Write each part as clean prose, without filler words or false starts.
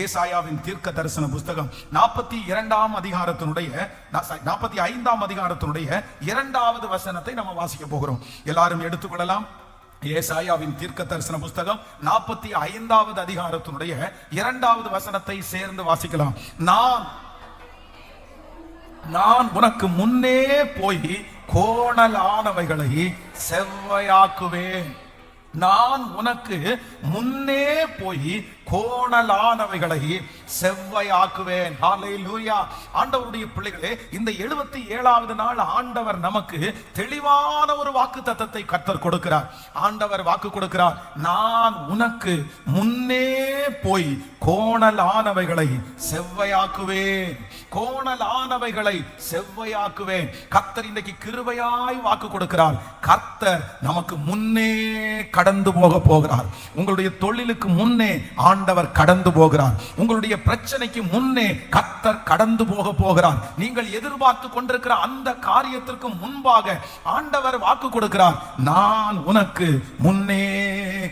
ஏசாயாவின் தீர்க்க தரிசன புஸ்தகம் 42ஆம் அதிகாரத்தினுடைய 45ஆம் அதிகாரத்தினுடைய 2வது வசனத்தை நம்ம வாசிக்க போகிறோம். எல்லாரும் எடுத்துக்கொள்ளலாம். ஏசாயாவின் தீர்க்க தரிசன புஸ்தகம் 45வது அதிகாரத்தினுடைய 2வது வசனத்தை சேர்ந்து வாசிக்கலாம். நான் உனக்கு முன்னே போய் கோணலானவைகளை செவ்வையாக்குவேன். நான் உனக்கு முன்னே போய் கோணலானவைகளை செவ்வையாக்குவேன். ஹல்லேலூயா. ஆண்டவருடைய பிள்ளைகளே, இந்த 77வது நாள் ஆண்டவர் நமக்கு தெளிவான ஒரு வாக்கு தத்தத்தை கர்த்தர் கொடுக்கிறார். ஆண்டவர் வாக்கு கொடுக்கிறார், நான் உனக்கு முன்னே போய் கோணலானவைகளை செவ்வையாக்குவேன். கோணலானவைகளை செவ்வையாக்குவேன். கர்த்தர் இன்றைக்கு கிருபையாய் வாக்கு கொடுக்கிறார். கர்த்தர் நமக்கு முன்னே கடந்து போகிறார். உங்களுடைய தொழிலுக்கு முன்னே ஆண்டவர் கடந்து போகிறார். உங்களுடைய பிரச்சனைக்கு முன்னே கர்த்தர் கடந்து போகிறார். நீங்கள் எதிர்பார்த்து கொண்டிருக்கிற அந்த காரியத்திற்கு முன்பாக ஆண்டவர் வாக்கு கொடுக்கிறார், நான் உனக்கு முன்னே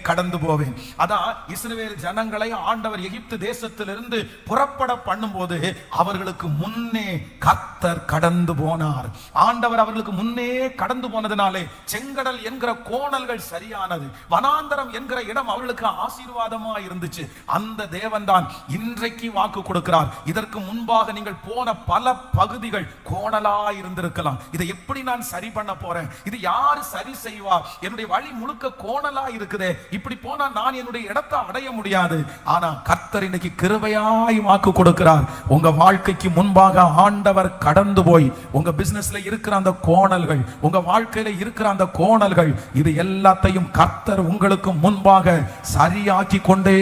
கடந்து போவேன். அதான் இஸ்ரவேல் ஜனங்களை ஆண்டவர் எகிப்து தேசத்திலிருந்து புறப்பட பண்ணும்போது அவர்களுக்கு முன்னே கர்த்தர் கடந்து போனார். ஆண்டவர் அவர்களுக்கு முன்னே கடந்து போனதினாலே செங்கடல் என்கிற கோணல்கள் சரியானது. வனாந்தரம் என்கிற இடம் அவர்களுக்கு ஆசீர்வாதமா இருந்துச்சு. அந்த தேவன் தான் இன்றைக்கு வாக்கு கொடுக்கிறார். இதற்கு முன்பாக நீங்கள் போன பல பகுதிகள் கோணலா இருந்திருக்கலாம். இதை எப்படி நான் சரி பண்ண போறேன், இது யாரு சரி செய்வா, என்னுடைய வழி முழுக்க கோணலா இருக்குதே, இப்படி போனா நான் என்னுடைய இடத்தை அடைய முடியாது. ஆனா கர்த்தர் இன்னைக்கு கிருபையாய் வாக்கு கொடுக்கிறார். உங்க வாழ்க்கைக்கு முன்பாக ஆண்டவர் கடந்து போய் உங்க பிசினஸ்ல இருக்கிற அந்த கோணல்கள், உங்க வாழ்க்கையில இருக்கிற அந்த கோணல்கள், இது எல்லாத்தையும் கர்த்தர் உங்களுக்கு முன்பாக சரியாக்கி கொண்டே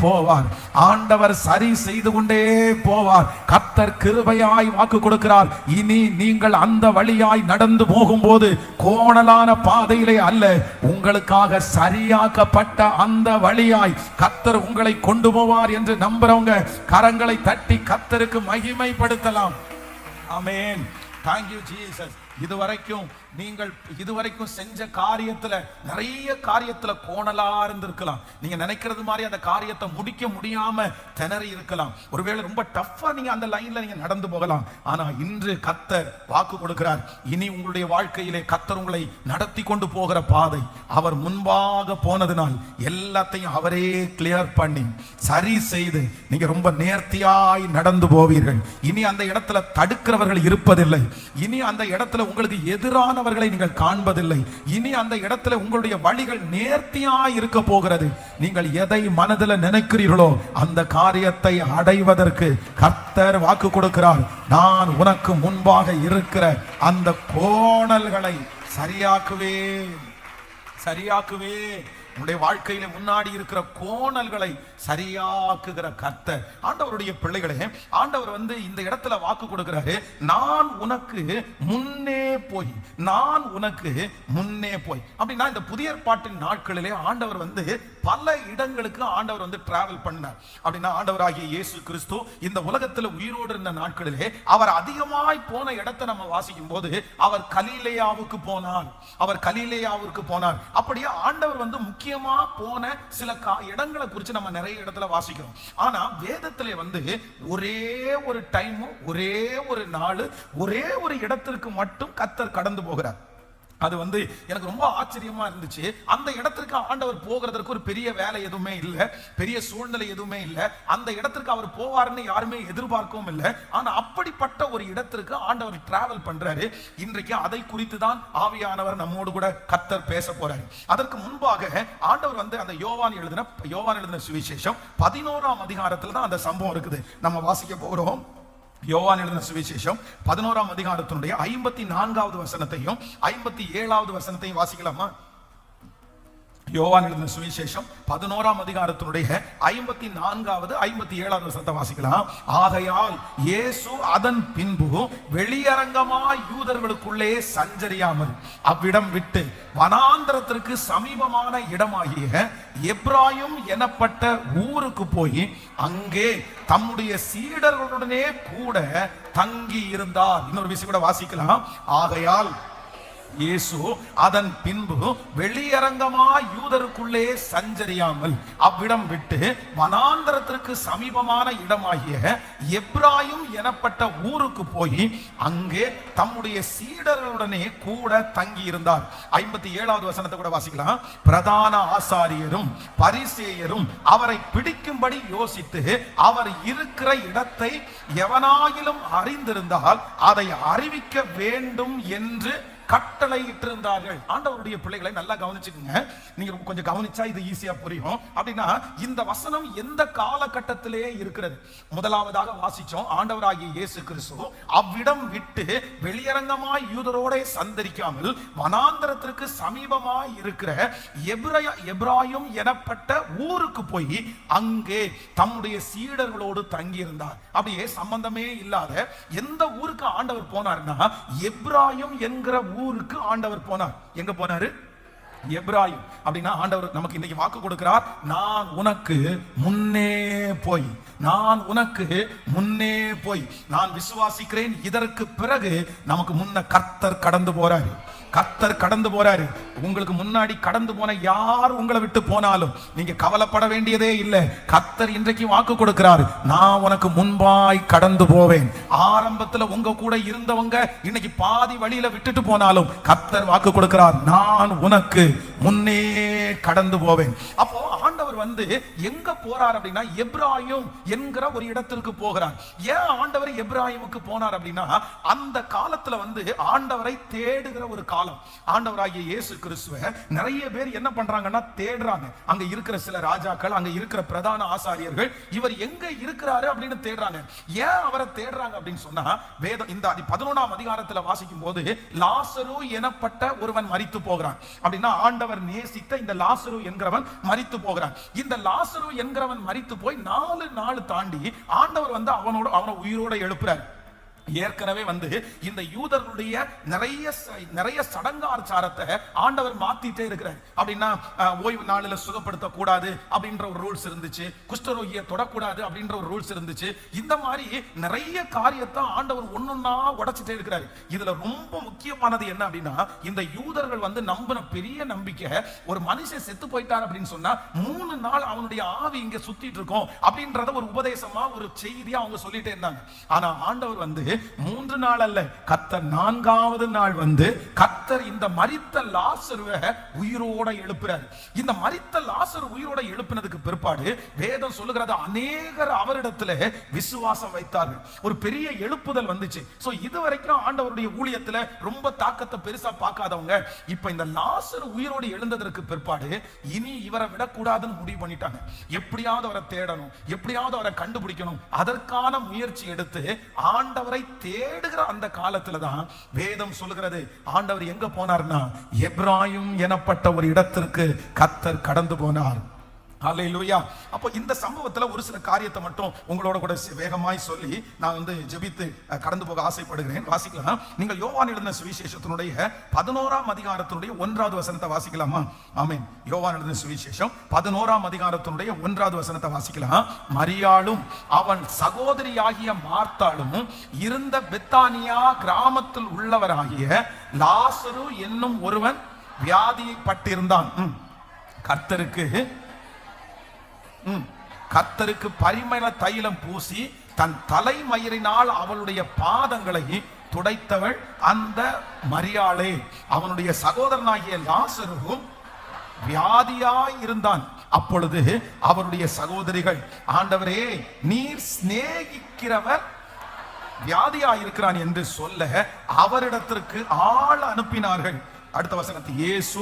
போவார். ஆண்டவர் சரி செய்து கொண்டே போவார். கர்த்தர் கிருபையாய் வாக்கு கொடுக்கிறார். இனி நீங்கள் அந்த வழியாய் நடந்து போகும்போது கோணலான பாதையிலே அல்ல, உங்களுக்காக சரியாக்கப்பட்ட அந்த வழியாய் கர்த்தர் உங்களை கொண்டு போவார் என்று நம்புறவங்க கரங்களை தட்டி கர்த்தருக்கு மகிமைப்படுத்தலாம். ஆமென். Thank you Jesus. இதுவரைக்கும் செஞ்ச காரியத்துல நிறைய காரியத்துல கோணலா இருந்திருக்கலாம். நீங்க நினைக்கிறது மாதிரி அந்த காரியத்தை முடிக்க முடியாம திணறி இருக்கலாம். ஒருவேளை ரொம்ப டஃப்பா நீங்க அந்த லைன்ல நீங்க நடந்து போகலாம். ஆனா இன்று கர்த்தர் வாக்கு கொடுக்கிறார், இனி உங்களுடைய வாழ்க்கையிலே கர்த்தர் உங்களை நடத்தி கொண்டு போகிற பாதை அவர் முன்பாக போனதினால் எல்லாத்தையும் அவரே கிளியர் பண்ணி சரி செய்து நீங்க ரொம்ப நேர்த்தியாய் நடந்து போவீர்கள். இனி அந்த இடத்துல தடுக்கிறவர்கள் இருப்பதில்லை. இனி அந்த இடத்துல உங்களுக்கு எதிரானவர்களை நீங்கள் காண்பதில்லை. இனி அந்த இடத்துல உங்களுடைய வழிகள் நேர்த்தியாய் இருக்க போகிறது. நீங்கள் எதை மனதில் நினைக்கிறீர்களோ அந்த காரியத்தை அடைவதற்கு கர்த்தர் வாக்கு கொடுக்கிறார். நான் உனக்கு முன்பாக இருக்கிற அந்த கோணல்களை சரியாக்குவேன். உன்னுடைய வாழ்க்கையில முன்னாடி இருக்கிற கோணல்களை சரியாக்குகிற கர்த்தர். ஆண்டவருடைய பிள்ளைகளே, ஆண்டவர் இந்த இடத்துல வாக்கு கொடுக்கிறாரு, நான் உனக்கு முன்னே போய் அப்படின்னா இந்த புதிய ஏற்பாட்டின் நாட்களிலே ஆண்டவர் பல இடங்களுக்கு ஆண்டவர் டிராவல் பண்ணார். அப்படின்னா ஆண்டவராகிய இயேசு கிறிஸ்து இந்த உலகத்துல உயிரோடு இருந்த நாட்களிலே அவர் அதிகமாய் போன இடத்தை நம்ம வாசிக்கும் போது அவர் கலிலேயாவுக்கு போனார். அப்படியே ஆண்டவர் முக்கியமா போன சில இடங்களை குறித்து நம்ம நிறைய இடத்துல வாசிக்கிறோம். ஆனா வேதத்திலே ஒரே ஒரு டைம், ஒரே ஒரு நாள், ஒரே ஒரு இடத்திற்கு மட்டும் கர்த்தர் கடந்து போகிறார். அது எனக்கு ரொம்ப ஆச்சரியமா இருந்துச்சு. அந்த இடத்திற்கு ஆண்டவர் போகிறதற்கு ஒரு பெரிய வேலை எதுவுமே இல்லை, பெரிய சூழ்நிலை எதுவுமே இல்லை. அந்த இடத்திற்கு அவர் போவார்னு யாருமே எதிர்பார்க்கவும் இல்லை. ஆனா அப்படிப்பட்ட ஒரு இடத்திற்கு ஆண்டவர் டிராவல் பண்றாரு. இன்றைக்கு அதை குறித்து தான் ஆவியானவர் நம்மோடு கூட கர்த்தர் பேச போறாரு. அதற்கு முன்பாக ஆண்டவர் அந்த யோவான் எழுதின சுவிசேஷம் 11ஆம் அதிகாரத்துல தான் அந்த சம்பவம் இருக்குது. நம்ம வாசிக்க போகிறோம். யோவான் எழுதின சுவிசேஷம் 11ஆம் அதிகாரத்தினுடைய 54வது வசனத்தையும் 57வது வசனத்தையும் வாசிக்கலாமா? யோவான் எழுதின சுவிசேஷம் 11ஆம் அதிகாரத்தினுடைய 54வது 57வது வசனத்தை வாசிக்கலாம். ஆகையால் இயேசு அதன் பின்பு வெளியரங்கமாய் யூதர்களுக்குள்ளே சஞ்சரியாமல் அவ்விடம் விட்டு வனாந்தரத்திற்கு சமீபமான இடமாகிய எப்ராயிம் எனப்பட்ட ஊருக்கு போய் அங்கே தம்முடைய சீடர்களுடனே கூட தங்கி இருந்தார். இன்னொரு விஷயம் கூட வாசிக்கலாம். ஆகையால் இயேசு அதன் பின்பு வெளியரங்கமாய் யூதருக்குள்ளே சஞ்சரியாமல் அவ்விடம் விட்டு வனாந்தரத்திற்கு சமீபமான இடமாகிய எப்ராயும் எனப்பட்ட ஊருக்கு போய் அங்கே தம்முடைய சீடர்களுடனே கூட தங்கி இருந்தார். 57வது வசனத்தை கூட வாசிக்கலாம். பிரதான ஆசாரியரும் பரிசேயரும் அவரை பிடிக்கும்படி யோசித்து அவர் இருக்கிற இடத்தை எவனாயிலும் அறிந்திருந்தால் அதை அறிவிக்க வேண்டும் என்று கட்டளையிட்டிருந்தார்கள். ஆண்டவருடைய பிள்ளைகளை நல்லா கவனிச்சுக்கோங்க. நீங்க கொஞ்சம் கவனிச்சா இது ஈஸியா புரியும். அப்படின்னா இந்த வசனம் எந்த காலகட்டத்திலே இருக்கிறது? முதலாவதாக வாசிச்சோம், ஆண்டவராகிய இயேசு கிறிஸ்து அவ்விடம் விட்டு வெளியரங்கமாய் யூதரோட சந்தரிக்காமல் வனாந்தரத்திற்கு சமீபமாய் இருக்கிற எப்ராயும் எனப்பட்ட ஊருக்கு போய் அங்கே தம்முடைய சீடர்களோடு தங்கியிருந்தார். அப்படியே சம்பந்தமே இல்லாத எந்த ஊருக்கு ஆண்டவர் போனார்னா எப்ராயும் என்கிற ஊருக்கு ஆண்டவர் போனார். எங்க போனாரு? எப்ராயும். அப்படின்னா ஆண்டவர் நமக்கு இன்னைக்கு வாக்கு கொடுக்கிறார், நான் உனக்கு முன்னே போய், நான் உனக்கு முன்னே போய். நான் விசுவாசிக்கிறேன் இதற்கு பிறகு நமக்கு முன்ன கர்த்தர் கடந்து போறாரு. கர்த்தர் கடந்து போறாரு. உங்களுக்கு முன்னாடி கடந்து போன யார் உங்களை விட்டு போனாலும் நீங்க கவலைப்பட வேண்டியதே இல்லை. கர்த்தர் இன்றைக்கு வாக்கு கொடுக்கிறார், நான் உனக்கு முன்பாய் கடந்து போவேன். ஆரம்பத்துல உங்க கூட இருந்தவங்க இன்னைக்கு பாதி வழியில விட்டுட்டு போனாலும் கர்த்தர் வாக்கு கொடுக்கிறார், நான் உனக்கு முன்னே கடந்து போவேன். அப்போ ஆண்டவர் வந்து எங்க போறார் அப்படின்னா எப்ராயும் என்கிற ஒரு இடத்திற்கு போகிறார். ஏன் ஆண்டவர் எப்ராயிமுக்கு போனார் அப்படின்னா அந்த காலத்துல வந்து ஆண்டவரை தேடுகிற ஒரு காலம். ஆண்டவராகிய இயேசு கிறிஸ்துவை நிறைய பேர் என்ன பண்றாங்கன்னா தேடுறாங்க. அங்க இருக்கிற சில ராஜாக்கள், அங்க இருக்கிற பிரதான ஆசாரியர்கள் இவர் எங்க இருக்கிறாரு அப்படின்னு தேடுறாங்க. ஏன் அவரை தேடுறாங்க அப்படின்னு சொன்னா வேதம் இந்த 11ஆம் அதிகாரத்துல வாசிக்கும் போது லாசரு எனப்பட்ட ஒருவன் மரித்து போகிறான். அப்படின்னா ஆண்டவர் நேசித்த இந்த லாசரு என்கிறவன் மரித்து போகிறான். இந்த லாசரு என்கிறவன் மரித்து போய் 4 நாள் தாண்டி ஆண்டவர் வந்து அவனை உயிரோட எழுப்புறார். ஏற்கனவே வந்து இந்த யூதர்களுடைய நிறைய சடங்காச்சாரத்தை ஆண்டவர் மாத்திட்டே இருக்கிறார். அப்படின்னா ஓய்வு நாளில் சுகப்படுத்த கூடாது அப்படின்ற ஒரு ரூல்ஸ் இருந்துச்சு, குஷ்டரோகியை தொடக்கூடாது அப்படின்ற ஒரு ரூல்ஸ் இருந்துச்சு. இந்த மாதிரி நிறைய காரியத்தை ஆண்டவர் ஒன்னொன்னா உடைச்சிட்டே இருக்கிறார். இதுல ரொம்ப முக்கியமானது என்ன அப்படின்னா இந்த யூதர்கள் வந்து நம்பின பெரிய நம்பிக்கை, ஒரு மனுஷன் செத்து போயிட்டார் அப்படின்னு சொன்னா 3 நாள் அவனுடைய ஆவி இங்க சுத்திட்டு இருக்கும் அப்படின்றத ஒரு உபதேசமா ஒரு செய்தியா அவங்க சொல்லிட்டே இருந்தாங்க. ஆனா ஆண்டவர் வந்து 3 நாள் அல்ல, கர்த்தர் 4வது நாள் வந்து கர்த்தர் இந்த மரித்த லாசருவை உயிரோட எழுப்புறார். இந்த மரித்த லாசரு உயிரோட எழுப்பினதுக்கு பிற்பாடு வேதம் சொல்லுகிறது அநேகர் அவரிடத்துல விசுவாசம் வைத்தார்கள். ஒரு பெரிய எழுப்புதல் வந்துச்சு. சோ இதுவரைக்கும் ஆண்டவருடைய ஊழியத்துல ரொம்ப தாக்கத்தை பெருசா பார்க்காதவங்க இப்ப இந்த லாசரு உயிரோடு எழுந்ததற்கு பிற்பாடு இனி இவரை விடக்கூடாதுன்னு முடிவு பண்ணிட்டாங்க. எப்படியாவது அவரை தேடணும், எப்படியாவது அவரை கண்டுபிடிக்கணும். அதற்கான முயற்சி எடுத்து ஆண்டவரை தேடுகிற அந்த காலத்துல தான் வேதம் சொல்லுகிறது ஆண்டவர் எங்க போனார்னா எப்ராயும் எனப்பட்ட ஒரு இடத்திற்கு கர்த்தர் கடந்து போனார். ஹல்லேலூயா. அப்போ இந்த சம்பவத்துல ஒரு சில காரியத்தை மட்டும் உங்களோட கூட வேகமாய் சொல்லி நான் வந்து ஜெபித்து கடந்து போக ஆசைப்படுகிறேன். வாசிக்கலாம். நீங்கள் யோவான் எழுதின சுவிசேஷத்தினுடைய 11ஆம் அதிகாரத்தினுடைய 1வது வசனத்தை வாசிக்கலாமா? ஆமென். யோவான் எழுதின சுவிசேஷம் 11ஆம் அதிகாரத்தினுடைய 1வது வசனத்தை வாசிக்கலாம். மரியாளும் அவன் சகோதரியாகிய மார்த்தாளும் இருந்த பெத்தானியா கிராமத்தில் உள்ளவராகிய லாசரு என்னும் ஒருவன் வியாதியை பட்டிருந்தான். கர்த்தருக்கு பரிமள தைலம் பூசி தன் தலைமயிரினால் அவளுடைய பாதங்களை துடைத்தவள் அந்த மரியாளே. அவனுடைய சகோதரனாகிய லாசருவும் வியாதியாய் இருந்தான். அப்பொழுது அவருடைய சகோதரிகள், ஆண்டவரே நீர் சிநேகிக்கிறவர் வியாதியாயிருக்கிறான் என்று சொல்ல அவரிடத்திற்கு ஆள் அனுப்பினார்கள். அடுத்த வசனத்தில் இயேசு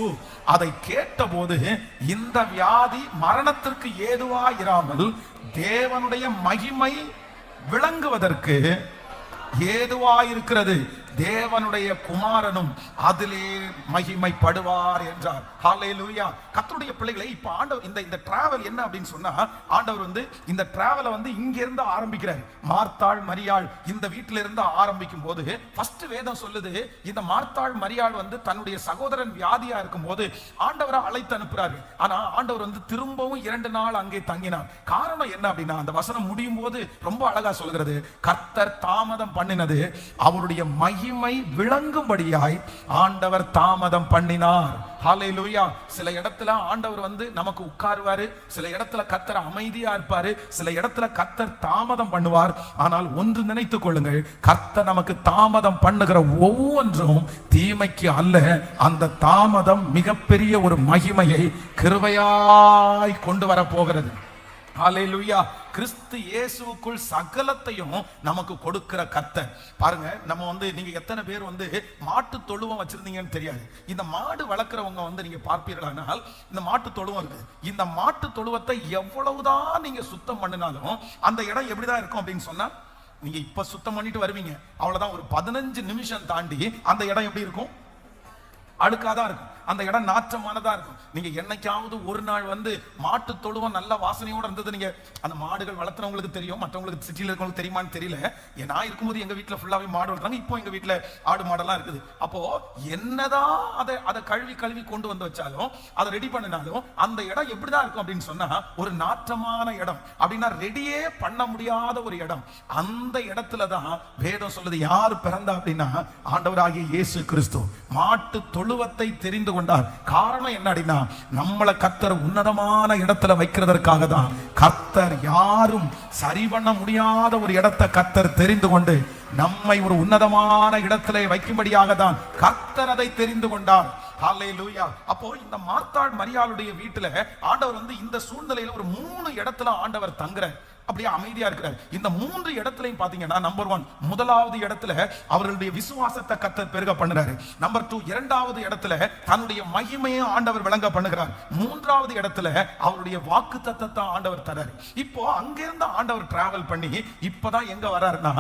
அதை கேட்டபோது இந்த வியாதி மரணத்திற்கு ஏதுவாயிராமல் தேவனுடைய மகிமை விளங்குவதற்கு ஏதுவாயிருக்கிறது, தேவனுடைய குமாரனும் அதிலே மகிமைப்படுவார் என்றார். ஹல்லேலூயா. கர்த்தருடைய பிள்ளைகளை இப்ப ஆண்டவர் இந்த டிராவல் என்ன அப்படின்னு சொன்னா, ஆண்டவர் வந்து இந்த டிராவலை வந்து இங்க இருந்து ஆரம்பிக்கிறார். மார்த்தாள் மரியாள் இந்த வீட்டில இருந்து ஆரம்பிக்கும் போது ஃபர்ஸ்ட் வேதம் சொல்லுது, இந்த மார்த்தாள் மரியாள் வந்து தன்னுடைய சகோதரன் வியாதியா இருக்கும் போது ஆண்டவரை அழைத்து அனுப்புறாரு. ஆனா ஆண்டவர் வந்து திரும்பவும் 2 நாள் அங்கே தங்கினார். காரணம் என்ன அப்படின்னா, அந்த வசனம் முடியும் போது ரொம்ப அழகா சொல்கிறது, கர்த்தர் தாமதம் பண்ணினது அவருடைய மகிமை விளங்கும்படியாய் ஆண்டவர் தாமதம் பண்ணினார். ஹல்லேலூயா. சில இடத்துல ஆண்டவர் வந்து நமக்கு உட்காருவாரு, சில இடத்துல கர்த்தர் அமைதியா இருப்பாரு, சில இடத்துல கர்த்தர் தாமதம் பண்ணுவார். ஆனால் ஒன்று நினைத்துக் கொள்ளுங்கள், கர்த்தர் நமக்கு தாமதம் பண்ணுகிற ஒவ்வொன்றும் தீமைக்கு அல்ல. அந்த தாமதம் மிகப்பெரிய ஒரு மகிமையை கிருபையாய் கொண்டு வர போகிறது. ஹல்லேலூயா. கிறிஸ்து இயேசுவுக்குள் சகலத்தையும் நமக்கு கொடுக்கிற கர்த்தர். பாருங்க, நம்ம வந்து நீங்க எத்தனை பேர் வந்து மாட்டு தொழுவம் வச்சிருந்தீங்கன்னு தெரியாது. இந்த மாடு வளர்க்குறவங்க வந்து நீங்க பார்ப்பீர்களானால், இந்த மாட்டு தொழுவம் இருக்கு. இந்த மாட்டு தொழுவத்தை எவ்வளவுதான் நீங்க சுத்தம் பண்ணினாலும் அந்த இடம் எப்படிதான் இருக்கும் அப்படின்னு சொன்னா, நீங்க இப்ப சுத்தம் பண்ணிட்டு வருவீங்க, அவ்வளவுதான் ஒரு 15 நிமிஷம் தாண்டி அந்த இடம் எப்படி இருக்கும்? அழுக்காதான் இருக்கும். அந்த இடம் நாற்றமானதா இருக்கும். நீங்க என்னைக்காவது ஒரு நாள் வந்து மாட்டு தொழுவம் நல்ல வாசனையோட இருந்தது, நீங்க அந்த மாடுகள் வளர்த்துறவங்களுக்கு தெரியும், மற்றவங்களுக்கு சிட்டியில் இருக்கவங்களுக்கு தெரியுமான்னு தெரியல. நான் இருக்கும்போது எங்க வீட்டுல ஃபுல்லாவே மாடு வளர்த்தாங்க. இப்போ எங்க வீட்டுல ஆடு மாடெல்லாம் இருக்குது. அப்போ என்னதான் அதை கழுவி கொண்டு வந்து வச்சாலும், அதை ரெடி பண்ணினாலும் அந்த இடம் எப்படிதான் இருக்கும் அப்படின்னு சொன்னா, ஒரு நாற்றமான இடம். அப்படின்னா ரெடியே பண்ண முடியாத ஒரு இடம். அந்த இடத்துலதான் வேதம் சொல்லுது, யார் பிறந்தா அப்படின்னா ஆண்டவராகிய இயேசு கிறிஸ்து மாட்டு தொழுவத்தை தெரிந்து கொண்டார். காரணம் என்ன அப்படின்னா, நம்மளை கர்த்தர் உன்னதமான இடத்துல வைக்கிறதற்காக தான். கர்த்தர் யாரும் சரி பண்ண முடியாத ஒரு இடத்தை கர்த்தர் தெரிந்து கொண்டு நம்மை ஒரு உன்னதமான இடத்திலே வைக்கும்படியாக தான் கர்த்தர் அதை தெரிந்து கொண்டார். ஹல்லேலூயா. அப்போ இந்த மார்த்தாள் மரியாளுடைய வீட்டுல ஆண்டவர் வந்து இந்த சூழ்நிலையில ஒரு 3 இடத்துல ஆண்டவர் தங்குறார். அப்படியே அமைதியா இருக்கிறார். இந்த 3 இடத்துலயும் பாத்தீங்கன்னா, நம்பர் 1 முதலாவது இடத்துல அவர்களுடைய விசுவாசத்தை கர்த்தர் பெருக பண்ணுறாரு. நம்பர் 2 இரண்டாவது இடத்துல தன்னுடைய மகிமையை ஆண்டவர் விளங்க பண்ணுகிறார். 3வது இடத்துல அவருடைய வாக்குத்தத்தத்தை ஆண்டவர் தராரு. இப்போ அங்கிருந்து ஆண்டவர் டிராவல் பண்ணி இப்பதான் எங்க வர்றாருன்னா,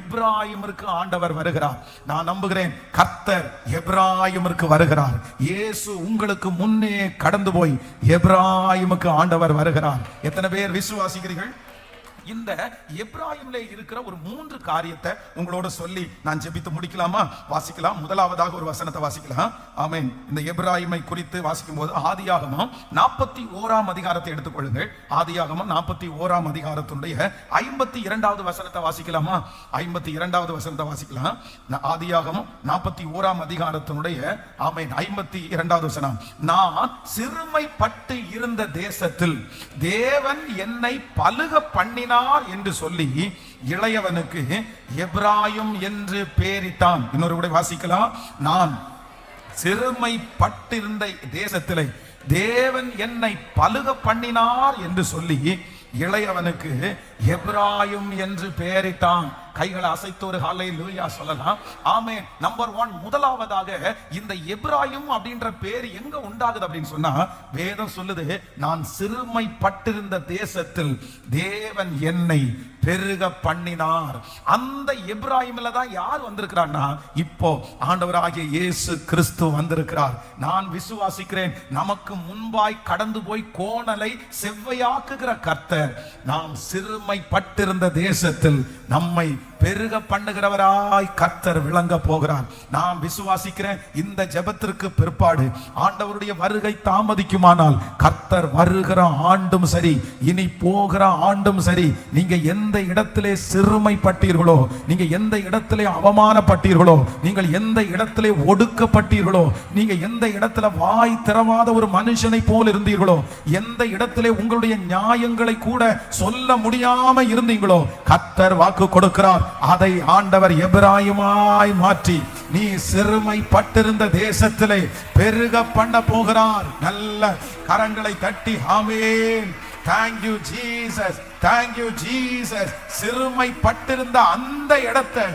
எப்ராயிமிற்கு ஆண்டவர் வருகிறார். நான் நம்புகிறேன் கர்த்தர் எப்ராயிமிற்கு வருகிறார். இயேசு உங்களுக்கு முன்னே கடந்து போய் எப்ராயிமுக்கு ஆண்டவர் வருகிறார். எத்தனை பேர் விசுவாசிக்கிறீர்கள்? இந்த எப்ராயிம்ல இருக்கிற ஒரு 3 காரியத்தை உங்களோட சொல்லி நான் ஜெபித்து முடிக்கலாமா? வாசிக்கலாம். முதலாவதாக ஒரு வசனத்தை வாசிக்கலாம். ஆமென். இந்த எப்ராயிமை குறித்து வாசிக்கும் போது ஆதியாகமம் 41ஆம் அதிகாரத்தை எடுத்துக்கொள்ளுங்கள். ஆதியாகமம் 41ஆம் அதிகாரத்தினுடைய 52வது வசனத்தை வாசிக்கலாமா? 52வது வசனத்தை வாசிக்கலாம். ஆதியாகமம் 41ஆம் அதிகாரத்தினுடைய ஆமென் 52வது வசனம். நான் சிறுமைப்பட்டு இருந்த தேசத்தில் தேவன் என்னை பலுக பண்ணினார் என்று சொல்லி இளையவனுக்கு எப்ராயிம் என்று பெயரிட்டான். இன்னொரு கூட வாசிக்கலாம். நான் சிறுமைப்பட்டிருந்த தேசத்திலே தேவன் என்னை பலுக பண்ணினார் என்று சொல்லி இளையவனுக்கு எப்ராயிம் என்று பெயரிட்டான். கைகளை அசைத்து ஒரு ஹல்லேலூயா சொல்லலாம். ஆமென். நம்பர் 1 முதலாவதாக இந்த எப்ராயிம் அப்படின்ற பேர் எங்க உண்டாகுது அப்படின்னு சொன்னா, வேதம் சொல்லுது, நான் சிறுமைப்பட்டிருந்த தேசத்தில் தேவன் என்னை பெருக பண்ணினார். அந்த எப்ராயிம்ல தான் யார் வந்திருக்கிறார்னா, இப்போ ஆண்டவராகிய இயேசு கிறிஸ்து வந்திருக்கிறார். நான் விசுவாசிக்கிறேன், நமக்கு முன்பாய் கடந்து போய் கோணலை செவ்வையாக்குகிற கர்த்தர் நாம் சிறுமைப்பட்டிருந்த தேசத்தில் நம்மை பெருக பண்ணுகிறவராய் கர்த்தர் விளங்க போகிறார். நான் விசுவாசிக்கிறேன், இந்த ஜெபத்திற்கு பிற்பாடு ஆண்டவருடைய வருகை தாமதிக்குமானால், கர்த்தர் வருகிற ஆண்டும் சரி இனி போகிற ஆண்டும் சரி, நீங்க எந்த இடத்திலே சிறுமைப்பட்டீர்களோ, நீங்க எந்த இடத்திலே அவமானப்பட்டீர்களோ, நீங்கள் எந்த இடத்திலே ஒடுக்கப்பட்டீர்களோ, நீங்க எந்த இடத்துல வாய் திறவாத ஒரு மனுஷனை போல் இருந்தீர்களோ, எந்த இடத்திலே உங்களுடைய நியாயங்களை கூட சொல்ல முடியாம இருந்தீங்களோ, கர்த்தர் வாக்கு கொடுக்கிறார். அதை ஆண்டவர் எப்ராயிமாய் மாற்றி நீ சிறுமைப்பட்டிருந்த தேசத்திலே பெருக பண்ண போகிறார். நல்ல கரங்களை தட்டி ஆமென். Thank you Jesus, thank you Jesus. சிறுமைப்பட்டிருந்த அந்த இடத்தை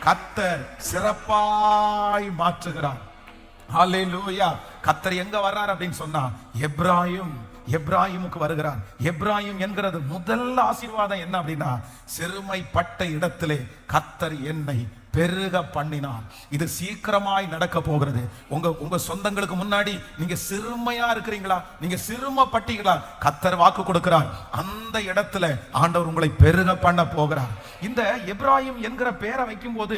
கர்த்தர் சிறப்பாய் மாற்றுகிறார். ஹல்லேலூயா. கர்த்தர் எங்க வர்றார் அப்படின்னு சொன்னா, எப்ராயிமுக்கு வருகிறார். எப்ராயிம் என்கிறது முதல் ஆசீர்வாதம் என்ன அப்படின்னா, சிறுமைப்பட்ட இடத்திலே கர்த்தர் என்னை பெருக பண்ணினார். இது சீக்கிரமாய் நடக்க போகிறது. உங்க சொந்தங்களுக்கு முன்னாடி நீங்க சிறுமையா இருக்கிறீங்களா, நீங்க சிறுமப்பட்டீங்களா, கர்த்தர் வாக்கு கொடுக்கிறார், அந்த இடத்துல ஆண்டவர் உங்களை பெருக பண்ண போகிறார். இந்த எப்ராயிம் என்கிற பெயரை வைக்கும் போது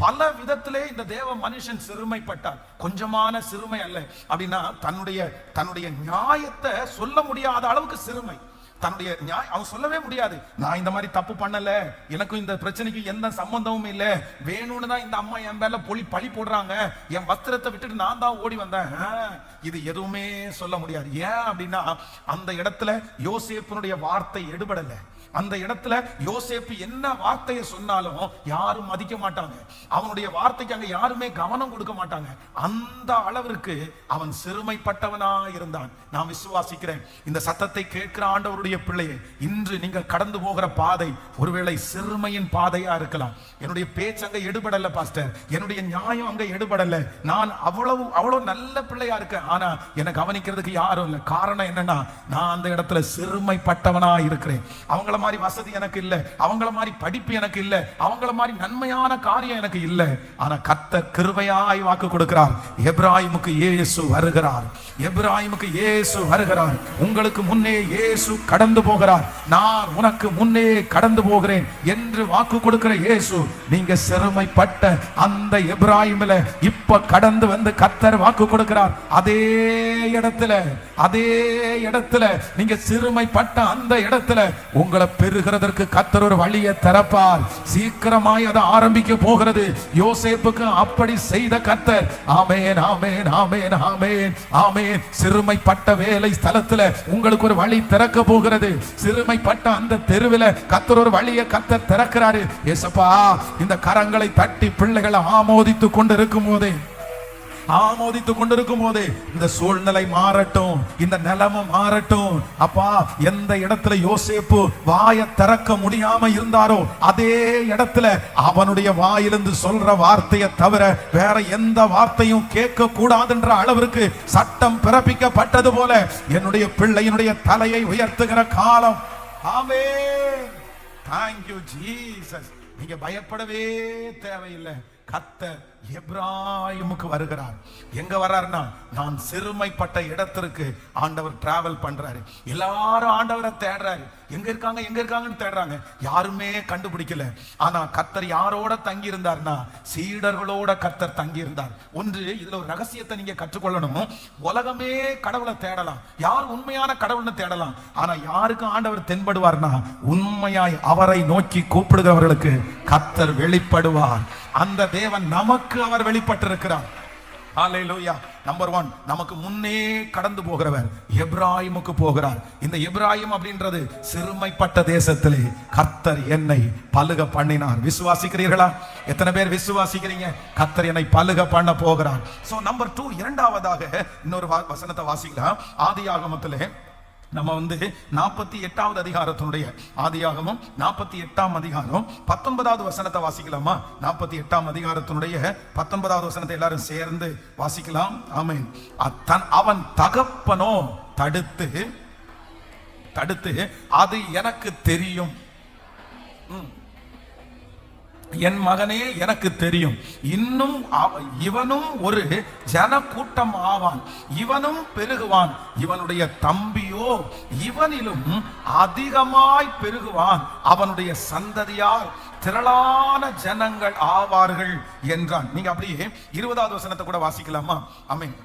பல விதத்திலே இந்த தேவ மனுஷன் சிறுமைப்பட்டார். கொஞ்சமான சிறுமை அல்ல. அப்படின்னா தன்னுடைய நியாயத்தை சொல்ல முடியாத அளவுக்கு சிறுமை. தன்னுடைய அவன் சொல்லவே முடியாது, நான் இந்த மாதிரி தப்பு பண்ணல, எனக்கும் இந்த பிரச்சனைக்கு எந்த சம்பந்தமும் இல்ல, வேணும்னு தான் இந்த அம்மா என் மேல பழி போடுறாங்க, என் வஸ்திரத்தை விட்டுட்டு நான் தான் ஓடி வந்தேன், இது எதுவுமே சொல்ல முடியாது. ஏன் அப்படின்னா அந்த இடத்துல யோசேப்பினுடைய வார்த்தை எடுபடல. அந்த இடத்துல யோசேப்பு என்ன வார்த்தையை சொன்னாலும் யாரும் மதிக்க மாட்டாங்க. அவனுடைய வார்த்தைக்கு அங்க யாருமே கவனம் கொடுக்க மாட்டாங்க. அந்த அளவிற்கு அவன் சிறுமைப்பட்டவனா இருந்தான். நான் விசுவாசிக்கிறேன், இந்த சத்தத்தை கேட்கிற ஆண்டவருடைய பிள்ளையை, இன்று நீங்கள் கடந்து போகிற பாதை ஒருவேளை சிறுமையின் பாதையா இருக்கலாம். என்னுடைய பேச்சு அங்க எடுபடல பாஸ்டர், என்னுடைய நியாயம் அங்க எடுபடல, நான் அவ்வளவு நல்ல பிள்ளையா இருக்கேன், ஆனா என்னை கவனிக்கிறதுக்கு யாரும் இல்லை. காரணம் என்னன்னா, நான் அந்த இடத்துல சிறுமைப்பட்டவனா இருக்கிறேன். அவங்கள மாதிரி வசதி எனக்கு இல்ல, அவங்கள மாதிரி படிப்பு எனக்கு இல்ல, அவங்கள மாதிரி நன்மையான காரியம் எனக்கு இல்ல. ஆனா கர்த்தர் கிருபையாய் வாக்கு கொடுக்கிறார், எப்ராயிமுக்கு இயேசு வருகிறார், எப்ராயிமுக்கு இயேசு வருகிறார், உங்களுக்கு முன்னே இயேசு கடந்து போகிறார், நான் உனக்கு முன்னே கடந்து போகிறேன் என்று வாக்கு கொடுக்கிற இயேசு, நீங்க சிறுமைப்பட்ட அந்த எப்ராயிமில இப்ப கடந்து வந்து கர்த்தர் வாக்கு கொடுக்கிறார். அதே இடத்துல நீங்க சிறுமைப்பட்ட அந்த இடத்துல உங்களை பெறுகிறதற்கு கர்த்தர் ஒரு வழியை திறப்பார். சீக்கிரமாய் அதை ஆரம்பிக்க போகிறது. யோசேப்புக்கு அப்படி செய்த கர்த்தர். ஆமென், ஆமென், ஆமென், ஆமென், ஆமென். சிறுமைப்பட்ட வேலை ஸ்தலத்துல உங்களுக்கு ஒரு வழி திறக்க போகிறது. சிறுமைப்பட்ட அந்த தெருவில் கர்த்தர் ஒரு வழியை கர்த்தர் திறக்கிறாரு. ஏசப்பா, இந்த கரங்களை தட்டி பிள்ளைகளை ஆமோதித்துக் கொண்டிருக்கும் போதே இந்த சூழ்நிலை மாறட்டும், இந்த நிலைமை மாறட்டும். அப்பா, எந்த இடத்துல யோசேப்பு வாயை திறக்க முடியாம இருந்தாரோ அதே இடத்துல அவனுடைய வாயிலிருந்து சொல்ற வார்த்தையை தவிர வேற எந்த வார்த்தையும் கேட்க கூடாதுன்ற அளவிற்கு சட்டம் பிறப்பிக்கப்பட்டது போல என்னுடைய பிள்ளையினுடைய தலையை உயர்த்துகிற காலம். ஆமென். Thank you Jesus. நீங்க பயப்படவே தேவையில்லை. கர்த்தர் எப்ராயிமுக்கு வருகிறார். எங்க வர்றாருன்னா, நான் சிறுமைப்பட்ட இடத்திற்கு ஆண்டவர் டிராவல் பண்றாரு. எல்லாரும் ஆண்டவரை தேடுறாரு, எங்க இருக்காங்கன்னு தேடுறாங்க, யாருமே கண்டுபிடிக்கல. ஆனா கர்த்தர் யாரோட தங்கி இருந்தார்னா, சீடர்களோட கர்த்தர் தங்கி இருந்தார். ஒன்று, இதுல ஒரு ரகசியத்தை நீங்க கற்றுக்கொள்ளணும். உலகமே கடவுளை தேடலாம், யார் உண்மையான கடவுள்னு தேடலாம், ஆனா யாருக்கு ஆண்டவர் தென்படுவார்னா, உண்மையாய் அவரை நோக்கி கூப்பிடுகிறவர்களுக்கு கர்த்தர் வெளிப்படுவார். அந்த தேவன் நமக்கு அவர் வெளிப்பட்டிருக்கிறார். ஹல்லேலூயா. நம்பர் 1, நமக்கு முன்னே கடந்து போகிறவர் எப்ராயிமுக்கு போகிறார். இந்த எப்ராயிம் அப்படின்றது சிறுமைப்பட்ட தேசத்திலே கர்த்தர் என்னை பலுக பண்ணினார். விசுவாசிக்கிறீர்களா? எத்தனை பேர் விசுவாசிக்கிறீங்க? கர்த்தர் என்னை பலுக பண்ண போகிறார். சோ நம்பர் 2, இரண்டாவதாக இன்னொரு வசனத்தை வாசிக்கலாம். ஆதியாகமத்திலே நம்ம 48வது அதிகாரத்தினுடைய ஆதியாகமம் 48ஆம் அதிகாரம் 19வது வசனத்தை வாசிக்கலாமா? 48ஆம் அதிகாரத்தினுடைய 19வது வசனத்தை எல்லாரும் சேர்ந்து வாசிக்கலாம். ஆமென். அவன் தகப்பனோ தடுத்து அது எனக்கு தெரியும், என் மகனே எனக்கு தெரியும், இன்னும் இவனும் ஒரு ஜன கூட்டம் ஆவான், இவனும் பெருகுவான், இவனுடைய தம்பியோ இவனிலும் அதிகமாய் பெருகுவான், அவனுடைய சந்ததியார் திரளான ஜனங்கள் ஆவார்கள் என்றான். நீங்க அப்படியே 20வது வசனத்தை கூட வாசிக்கலாமா? ஆமென்.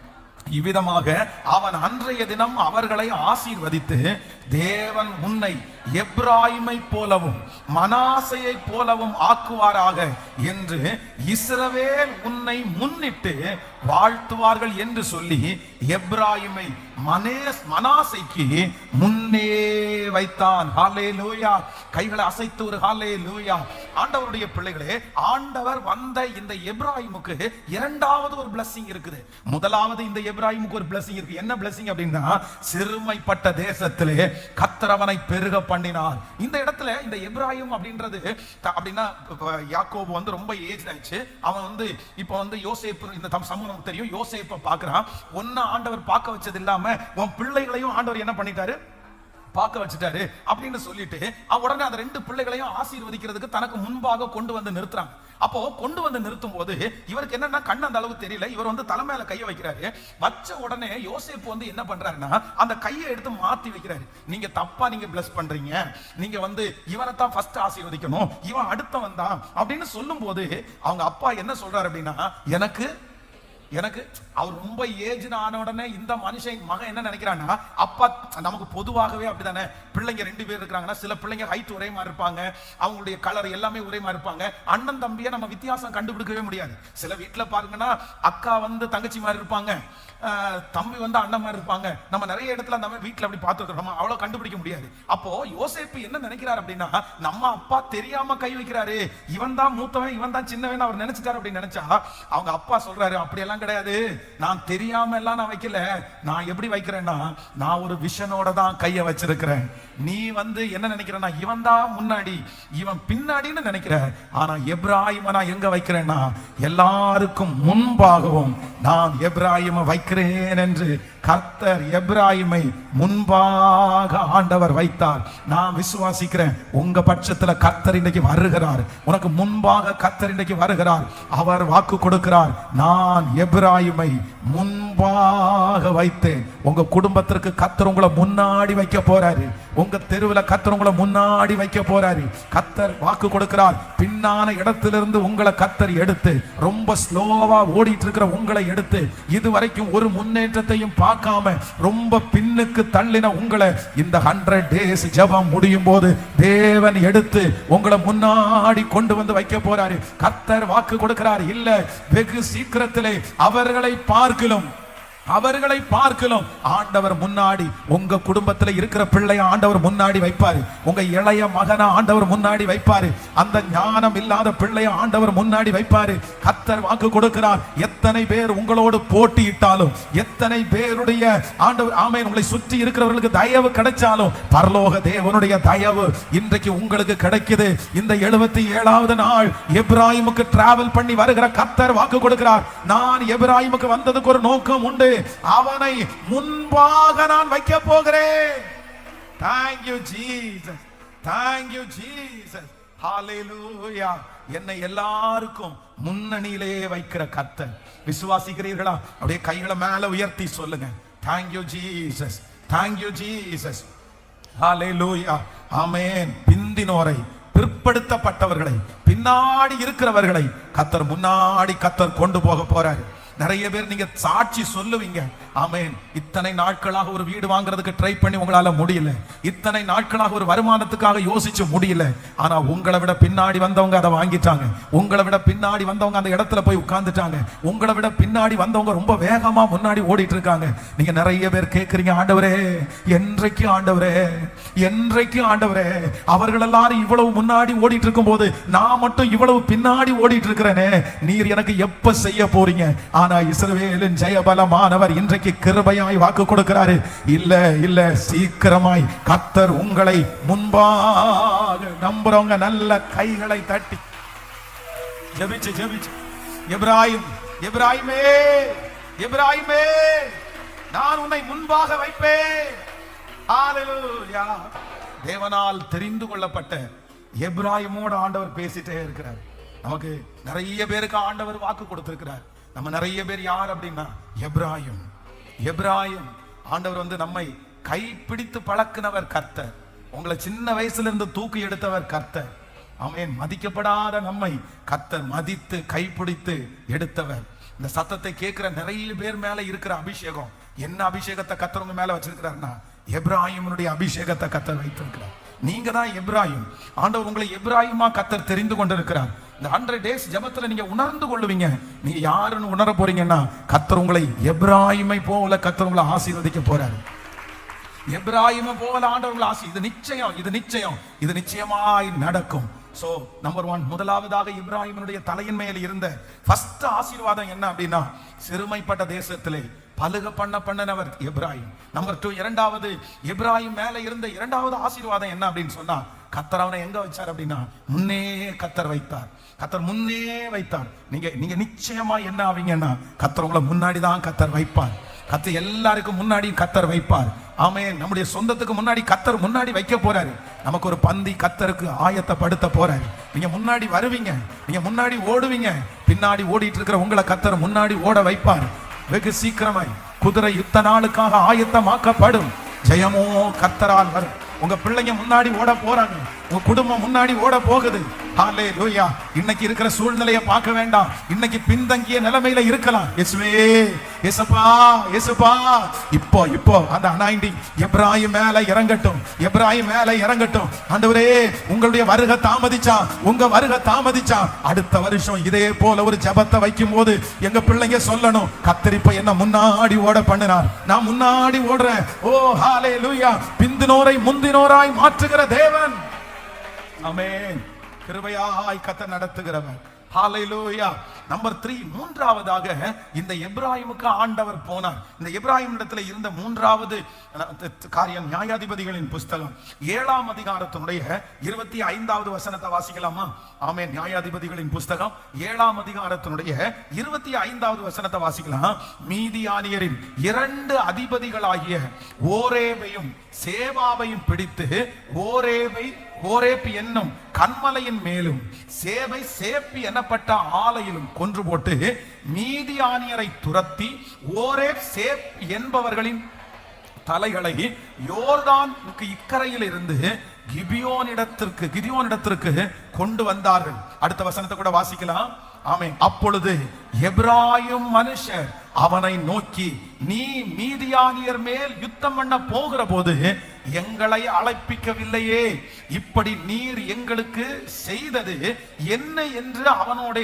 இவ்விதமாக அவன் அன்றைய தினம் அவர்களை ஆசீர்வதித்து, தேவன் உன்னை எப்ராயிமை போலவும் மனாசையை போலவும் ஆக்குவாராக என்று இஸ்ரவேல் உன்னை முன்னிட்டு வாழ்த்துவார்கள் என்று சொல்லி எப்ராயிமை மனாசைக்கு முன்னே வைத்தான். ஹல்லேலூயா. கைகளை அசைத்து ஒரு ஹல்லேலூயா. ஆண்டவருடைய பிள்ளைகளே, ஆண்டவர் வந்த இந்த எப்ராயிமுக்கு இரண்டாவது ஒரு blessing இருக்குது. முதலாவது இந்த எப்ராயிமுக்கு ஒரு blessing இருக்கு. என்ன blessing அப்படின்னா, சிறுமைப்பட்ட தேசத்திலே கர்த்தர் அவனை பெருக பண்ணினார். இந்த இடத்துல இந்த எப்ராயிம் அப்படின்றது அப்படின்னா, யாக்கோபு ரொம்ப ஏஜ் ஆயிடுச்சு. அவன் இப்ப யோசேப்பு, இந்த சமூகம் தெரியும், யோசேப்பை பார்க்கிறான். ஒன்ன ஆண்டவர் பார்க்க வச்சது இல்லாம உன் பிள்ளைகளையும் ஆண்டவர் என்ன பண்ணிட்டாரு? பார்க்க வச்சுட்டாரு அப்படின்னு சொல்லிட்டு உடனே அந்த 2 பிள்ளைகளையும் ஆசீர்வதிக்கிறதுக்கு தனக்கு முன்பாக கொண்டு வந்து நிறுத்துறாங்க. அப்போ கொண்டு வந்து நிறுத்தும் போது இவருக்கு என்னன்னா கண்ணு அந்த அளவுக்கு தெரியல. இவர் வந்து தலை மேல கையை வைக்கிறாரு. வச்ச உடனே யோசேப்பு வந்து என்ன பண்றாருன்னா அந்த கையை எடுத்து மாத்தி வைக்கிறாரு. நீங்க தப்பா நீங்க பிளஸ் பண்றீங்க, நீங்க வந்து இவனை தான் ஃபர்ஸ்ட் ஆசீர்வதிக்கணும், இவன் அடுத்தவன் தான் அப்படின்னு சொல்லும் போது அவங்க அப்பா என்ன சொல்றாரு அப்படின்னா, எனக்கு அவர் ரொம்ப ஏஜ் ஆன உடனே இந்த மனுஷன் மகன் என்ன நினைக்கிறான்னா, அப்பா நமக்கு பொதுவாகவே அப்படிதானே, பிள்ளைங்க 2 பேர் இருக்கிறாங்கன்னா சில பிள்ளைங்க ஹைட் ஒரே மாதிரி இருப்பாங்க, அவங்களுடைய கலர் எல்லாமே ஒரே மாதிரி இருப்பாங்க. அண்ணன் தம்பியை நம்ம வித்தியாசம் கண்டுபிடிக்கவே முடியாது. சில வீட்டுல பாருங்கன்னா அக்கா வந்து தங்கச்சி மாதிரி இருப்பாங்க, தம்பி வந்து அண்ணன் மாதிரி இருப்பாங்க. நம்ம நிறைய இடத்துல அந்த மாதிரி வீட்டுல அப்படி பார்த்துருக்கோம், அவ்வளவு கண்டுபிடிக்க முடியாது. அப்போ யோசேப்பு என்ன நினைக்கிறார் அப்படின்னா, நம்ம அப்பா தெரியாம கை வைக்கிறாரு, இவன் தான் மூத்தவன் இவன் தான் சின்னவன் அவர் நினைச்சிட்டாரு அப்படின்னு நினைச்சா அவங்க அப்பா சொல்றாரு, அப்படியெல்லாம் கிடையாது, நான் தெரியாம எல்லாம் நான் வைக்கல, நான் எப்படி வைக்கிறேன்னா நான் ஒரு விஷனோட தான் கையை வச்சிருக்கிறேன். நீ வந்து என்ன நினைக்கிறேன்னா இவன் தான் முன்னாடி இவன் பின்னாடின்னு நினைக்கிற, ஆனா எப்ராயிமை நான் எங்க வைக்கிறேன்னா எல்லாருக்கும் முன்பாகவும் நான் எப்ராயிமை வைக்கிறேன் என்று கர்த்தர் எப்ராயிமை முன்பாக ஆண்டவர் வைத்தார். நான் விசுவாசிக்கிறேன் உங்க பட்சத்துல கர்த்தர் இன்றைக்கு வருகிறார், உனக்கு முன்பாக கர்த்தர் இன்றைக்கு வருகிறார். அவர் வாக்கு கொடுக்கிறார், நான் எப்ராயிமை முன்பாக வைத்தேன். உங்க குடும்பத்திற்கு கர்த்தர் உங்களை முன்னாடி வைக்க போறாரு, உங்க தெருவில் கர்த்தர் உங்களை முன்னாடி வைக்க போறாரு. கர்த்தர் வாக்கு கொடுக்கிறார், பின்னான இடத்திலிருந்து உங்களை கர்த்தர் எடுத்து ரொம்ப ஸ்லோவா ஓடிட்டு இருக்கிற உங்களை எடுத்து இதுவரைக்கும் ஒரு முன்னேற்றத்தையும் பார்க்காம ரொம்ப பின்னுக்கு தள்ளின உங்களை இந்த 100 days ஜெபம் முடியும் போது தேவன் எடுத்து உங்களை முன்னாடி கொண்டு வந்து வைக்க போறாரு. கர்த்தர் வாக்கு கொடுக்கிறார், இல்ல வெகு சீக்கிரத்திலே அவர்களை பார்க்கலாம் ஆண்டவர் முன்னாடி உங்க குடும்பத்துல இருக்கிற பிள்ளைய ஆண்டவர் முன்னாடி வைப்பாரு, உங்க இளைய மகனை ஆண்டவர் முன்னாடி வைப்பாரு, அந்த ஞானம் இல்லாத பிள்ளைய ஆண்டவர் முன்னாடி வைப்பாரு. கர்த்தர் வாக்கு கொடுக்கிறார், எத்தனை பேர் உங்களோடு போட்டியிட்டாலும், எத்தனை பேருடைய ஆண்டவர் ஆமென் உங்களை சுற்றி இருக்கிறவர்களுக்கு தயவு கிடைச்சாலும் பரலோக தேவனுடைய தயவு இன்றைக்கு உங்களுக்கு கிடைக்குது. இந்த 77வது நாள் எப்ராயிமுக்கு டிராவல் பண்ணி வருகிற கர்த்தர் வாக்கு கொடுக்கிறார், நான் எப்ராயிமுக்கு வந்ததுக்கு ஒரு நோக்கம் உண்டு, அவனை முன்பாக நான் வைக்க போகிறேன். Thank you Jesus, thank you Jesus, hallelujah. என்னை எல்லாருக்கும் முன்னணியிலே வைக்கிற கர்த்தர். விசுவாசிக்கிறீர்களா? அப்படியே கைகளை மேல உயர்த்தி சொல்லுங்க, Thank you Jesus, thank you Jesus, hallelujah, amen. பிந்தினோரை, பிற்படுத்தப்பட்டவர்களை, பின்னாடி இருக்கிறவர்களை கர்த்தர் முன்னாடி கர்த்தர் கொண்டு போக போறாரு. நிறைய பேர் நீங்க சாட்சி சொல்லுவீங்க, ஆமென், இத்தனை நாட்களாக ஒரு வீடு வாங்குறதுக்கு ட்ரை பண்ணி உங்களால முடியல, இத்தனை நாட்களாக ஒரு வருமானத்துக்காக யோசிச்சு முடியல, ஆனா உங்களை விட பின்னாடி வந்தவங்க அதை வாங்கிட்டாங்க, உங்களை விட பின்னாடி வந்தவங்க அந்த இடத்துல போய் உட்கார்ந்துட்டாங்க, உங்களை விட பின்னாடி வந்தவங்க ரொம்ப வேகமா முன்னாடி ஓடிட்டு இருக்காங்க. நீங்க நிறைய பேர் கேட்கறீங்க, ஆண்டவரே என்றைக்கு ஆண்டவரே, என்றைக்கு ஆண்டவரே, அவர்கள் எல்லாரும் இவ்வளவு முன்னாடி ஓடிட்டு இருக்கும் போது நான் மட்டும் இவ்வளவு பின்னாடி ஓடிட்டு இருக்கிறேனே, நீர் எனக்கு எப்ப செய்ய போறீங்க? ஆனா இஸ்ரவேலின் ஜெயபலமானவர் இன்றைக்கு கிருபையாய் வாக்கு கொடுக்கிறாரு, இல்ல இல்ல சீக்கிரமாய் கர்த்தர் உங்களை முன்பாக நம்புறவங்க நல்ல கைகளை தட்டி ஜெபிச்சு ஜெபிச்சு, எப்ராயிமே எப்ராயிமே நான் உன்னை முன்பாக வைப்பேன். ஹalleluya. தேவனால் தெரிந்து கொள்ளப்பட்ட எப்ராயிமோட ஆண்டவர் பேசிட்டே இருக்கிறார். நமக்கு நிறைய பேருக்கு ஆண்டவர் வாக்கு கொடுத்திருக்கிறார். நம்ம நிறைய பேர் யார் அப்படின்னா எப்ராயிம். ஆண்டவர் வந்து நம்மை கைப்பிடித்து பழக்கினவர் கர்த்தர், உங்களை சின்ன வயசுல இருந்து தூக்கி எடுத்தவர் கர்த்தர். ஆமென். மதிக்கப்படாத நம்மை கர்த்தர் மதித்து கைப்பிடித்து எடுத்தவர். இந்த சத்தத்தை கேட்கிற நிறைய பேர் மேல இருக்கிற அபிஷேகம், என்ன அபிஷேகத்தை கர்த்தர் உங்க மேல வச்சிருக்கிறார்னா எப்ராயிமுடைய அபிஷேகத்தை கர்த்தர் வைத்திருக்கிறார். நீங்க தான் எப்ராயிம். ஆண்டவர் உங்களை எப்ராயிமா கர்த்தர் தெரிந்து கொண்டிருக்கிறார். இந்த 100 days ஜெபத்துல நீங்க உணர்ந்து கொள்ளுவீங்க, நீங்க யாருன்னு உணர போறீங்கன்னா கர்த்தர் உங்களை எப்ராயிமை போல கர்த்தர் உங்களை ஆசீர்வதிக்க போறாரு. எப்ராயிமை போல ஆண்டவர் உங்களை இது நிச்சயம், இது நிச்சயம், இது நிச்சயமாய் நடக்கும். சோ நம்பர் 1, முதலாவதாக இப்ராயிமுடைய தலையின் மேல் இருந்த ஃபர்ஸ்ட் ஆசீர்வாதம் என்ன அப்படின்னா, சிறுமைப்பட்ட தேசத்திலே பலுக பண்ணவர் எப்ராயிம். நம்பர் 2, இரண்டாவது எப்ராயிம் மேல இருந்த இரண்டாவது ஆசீர்வாதம் என்ன அப்படின்னு சொன்னா, கர்த்தர் அவனை எங்க வச்சார் அப்படின்னா முன்னே கர்த்தர் வைத்தார். கர்த்தர் முன்னே வைத்தார். நீங்க நிச்சயமா என்ன ஆவீங்கன்னா கர்த்தர் உங்களை முன்னாடி தான் கர்த்தர் வைப்பார். கர்த்தர் எல்லாருக்கும் முன்னாடி கர்த்தர் வைப்பார். ஆமென். நம்முடைய சொந்தத்துக்கு முன்னாடி கர்த்தர் முன்னாடி வைக்க போறாரு. நமக்கு ஒரு பந்தி கர்த்தருக்கு ஆயத்தப்படுத்த போறாரு. நீங்க முன்னாடி வருவீங்க, நீங்க முன்னாடி ஓடுவீங்க. பின்னாடி ஓடிட்டு இருக்கிற உங்களை கர்த்தர் முன்னாடி ஓட வைப்பார். வெகு சீக்கிரமாய் குதிரை யுத்த நாளுக்காக ஆயத்தமாக்கப்படும். ஜெயமோ கர்த்தரால் வரும். உங்க பிள்ளைங்க முன்னாடி ஓட போறாங்க, உங்க குடும்பம் முன்னாடி ஓட போகுது. ஹல்லேலூயா. இன்னைக்கு இருக்கிற சூழ்நிலையை பார்க்க வேண்டாம். இன்னைக்கு பின்தங்கிய நிலைமையில இருக்கலாம். இயேசுவே, இயேசுப்பா, இயேசுப்பா. இப்போ அந்த அனாயிண்டிங் எப்ராயிம் மேல இறங்கட்டும், எப்ராயிம் மேல இறங்கட்டும். ஆண்டவரே, உங்களுடைய வருகை தாமதிச்சா, உங்க வருகை தாமதிச்சா, அடுத்த வருஷம் இதே போல ஒரு ஜெபத்தை வைக்கும் போது எங்க பிள்ளைங்க சொல்லணும், கர்த்தர் இப்ப என்ன முன்னாடி ஓட பண்ணினார், நான் முன்னாடி ஓடுறேன். ஓ ஹல்லேலூயா. பிந்தினோரை முந்தினோராய் மாற்றுகிற தேவன். ஆமென். கிருபையாய் கர்த்தர் நடத்துகிறவர். ஹல்லேலூயா. நம்பர் 3, மூன்றாவதாக இந்த எப்ராயிமுக்கு ஆண்டவர் போனார். இந்த எப்ராயிம் இடத்துல இருந்த மூன்றாவது காரியம் நியாயாதிபதிகளின் புஸ்தகம் 7ஆம் அதிகாரத்தினுடைய 25வது வசனத்தை வாசிக்கலாமா? ஆமென். நியாயாதிபதிகளின் புஸ்தகம் 7ஆம் அதிகாரத்தினுடைய 25வது வசனத்தை வாசிக்கலாம். மீதியானியரின் 2 அதிபதிகளாகிய ஓரேபையும் சேபாவையும் பிடித்து ஓரேப் என்னும் கன்மலையின் மேலும் சேப்பி எனப்பட்ட ஆலையிலும் கொன்று போட்டு மீதியானியரை துரத்தி ஓரேப் சேப் என்பவர்களின் தலைகளை யோர்தானுக்கு இக்கரையில் இருந்து கிதியோனிடத்திற்கு கொண்டு வந்தார்கள். அடுத்த வசனத்தை கூட வாசிக்கலாம். ஆமென். அப்பொழுது எப்ராயிம் மனுஷர் அவனை நோக்கி, நீ மீதியானியர் மேல் யுத்தம் பண்ண போகிற போது எங்களை அழைப்பிக்கவில்லையே, இப்படி நீர் எங்களுக்கு செய்தது என்ன என்று அவனோட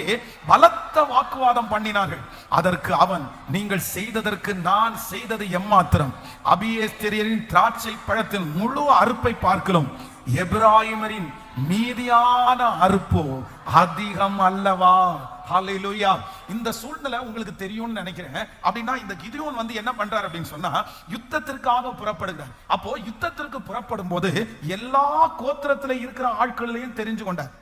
பலத்த வாக்குவாதம் பண்ணினார்கள். அதற்கு அவன், நீங்கள் செய்ததற்கு நான் செய்தது எம்மாத்திரம்? அபியேஸ்தரியரின் திராட்சை பழத்தின் முழு அறுப்பை பார்க்கலாம், எப்ராயிமரின் மீதியான அறுப்போ அதிகம் அல்லவா? ஹல்லேலூயா. இந்த சூழ்நிலை உங்களுக்கு தெரியும்னு நினைக்கிறேன். அப்படின்னா இந்த கிதியோன் வந்து என்ன பண்றாரு அப்படின்னு சொன்னா, யுத்தத்திற்காக புறப்படுகிறார். அப்போ யுத்தத்திற்கு புறப்படும் போது எல்லா கோத்திரத்துல இருக்கிற ஆட்களையும் தெரிஞ்சு கொண்டார்.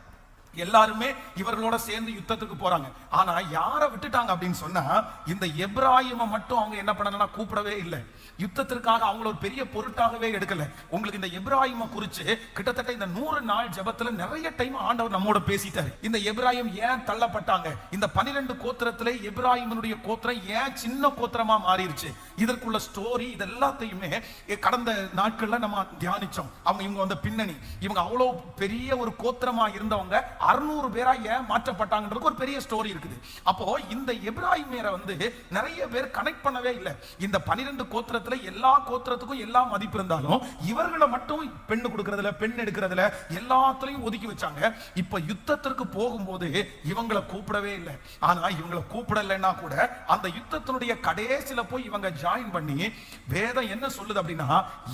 எல்லாருமே இவர்களோட சேர்ந்து யுத்தத்துக்கு போறாங்க. ஆனா யாரை விட்டுட்டாங்க அப்படின்னு சொன்னா, இந்த எப்ராயிமை மட்டும் அவங்க என்ன பண்ணனா கூப்பிடவே இல்லை. யுத்தத்திற்காக அவங்கள ஒரு பெரிய பொருட்டாகவே எடுக்கல. உங்களுக்கு இந்த எப்ராயிமை குறிச்சு கிட்டத்தட்ட இந்த 100 நாள் ஜெபத்துல நிறைய டைம் ஆண்டவர் நம்மோட பேசிட்டாரு. இந்த எப்ராயிம் ஏன் தள்ளப்பட்டாங்க, இந்த 12 கோத்திரத்திலே எப்ராயிமினுடைய கோத்திரம் ஏன் சின்ன கோத்திரமா மாறிடுச்சு, இதற்குள்ள ஸ்டோரி இது எல்லாத்தையுமே கடந்த நாட்கள்ல நம்ம தியானிச்சோம். இவங்க வந்த பின்னணி, இவங்க அவ்வளவு பெரிய ஒரு கோத்திரமா இருந்தவங்க 600 பேரா ஏன் மாற்றப்பட்டாங்கன்றது ஒரு பெரிய ஸ்டோரி இருக்குது. அப்போ இந்த எப்ராயிமேரை வந்து நிறைய பேர் கனெக்ட் பண்ணவே இல்லை. இந்த 12 கோத்திரத்துல எல்லா கோத்திரத்துக்கும் எல்லா மதிப்பு இருந்தாலும் இவர்களை மட்டும் பெண்ணு கொடுக்கறதுல, பெண் எடுக்கிறதுல எல்லாத்துலயும் ஒதுக்கி வச்சாங்க. இப்ப யுத்தத்திற்கு போகும்போது இவங்களை கூப்பிடவே இல்லை. ஆனா இவங்களை கூப்பிடலைன்னா கூட அந்த யுத்தத்தினுடைய கடைசியில போய் இவங்க ஜாயின் பண்ணி, வேதம் என்ன சொல்லுது அப்படின்னா,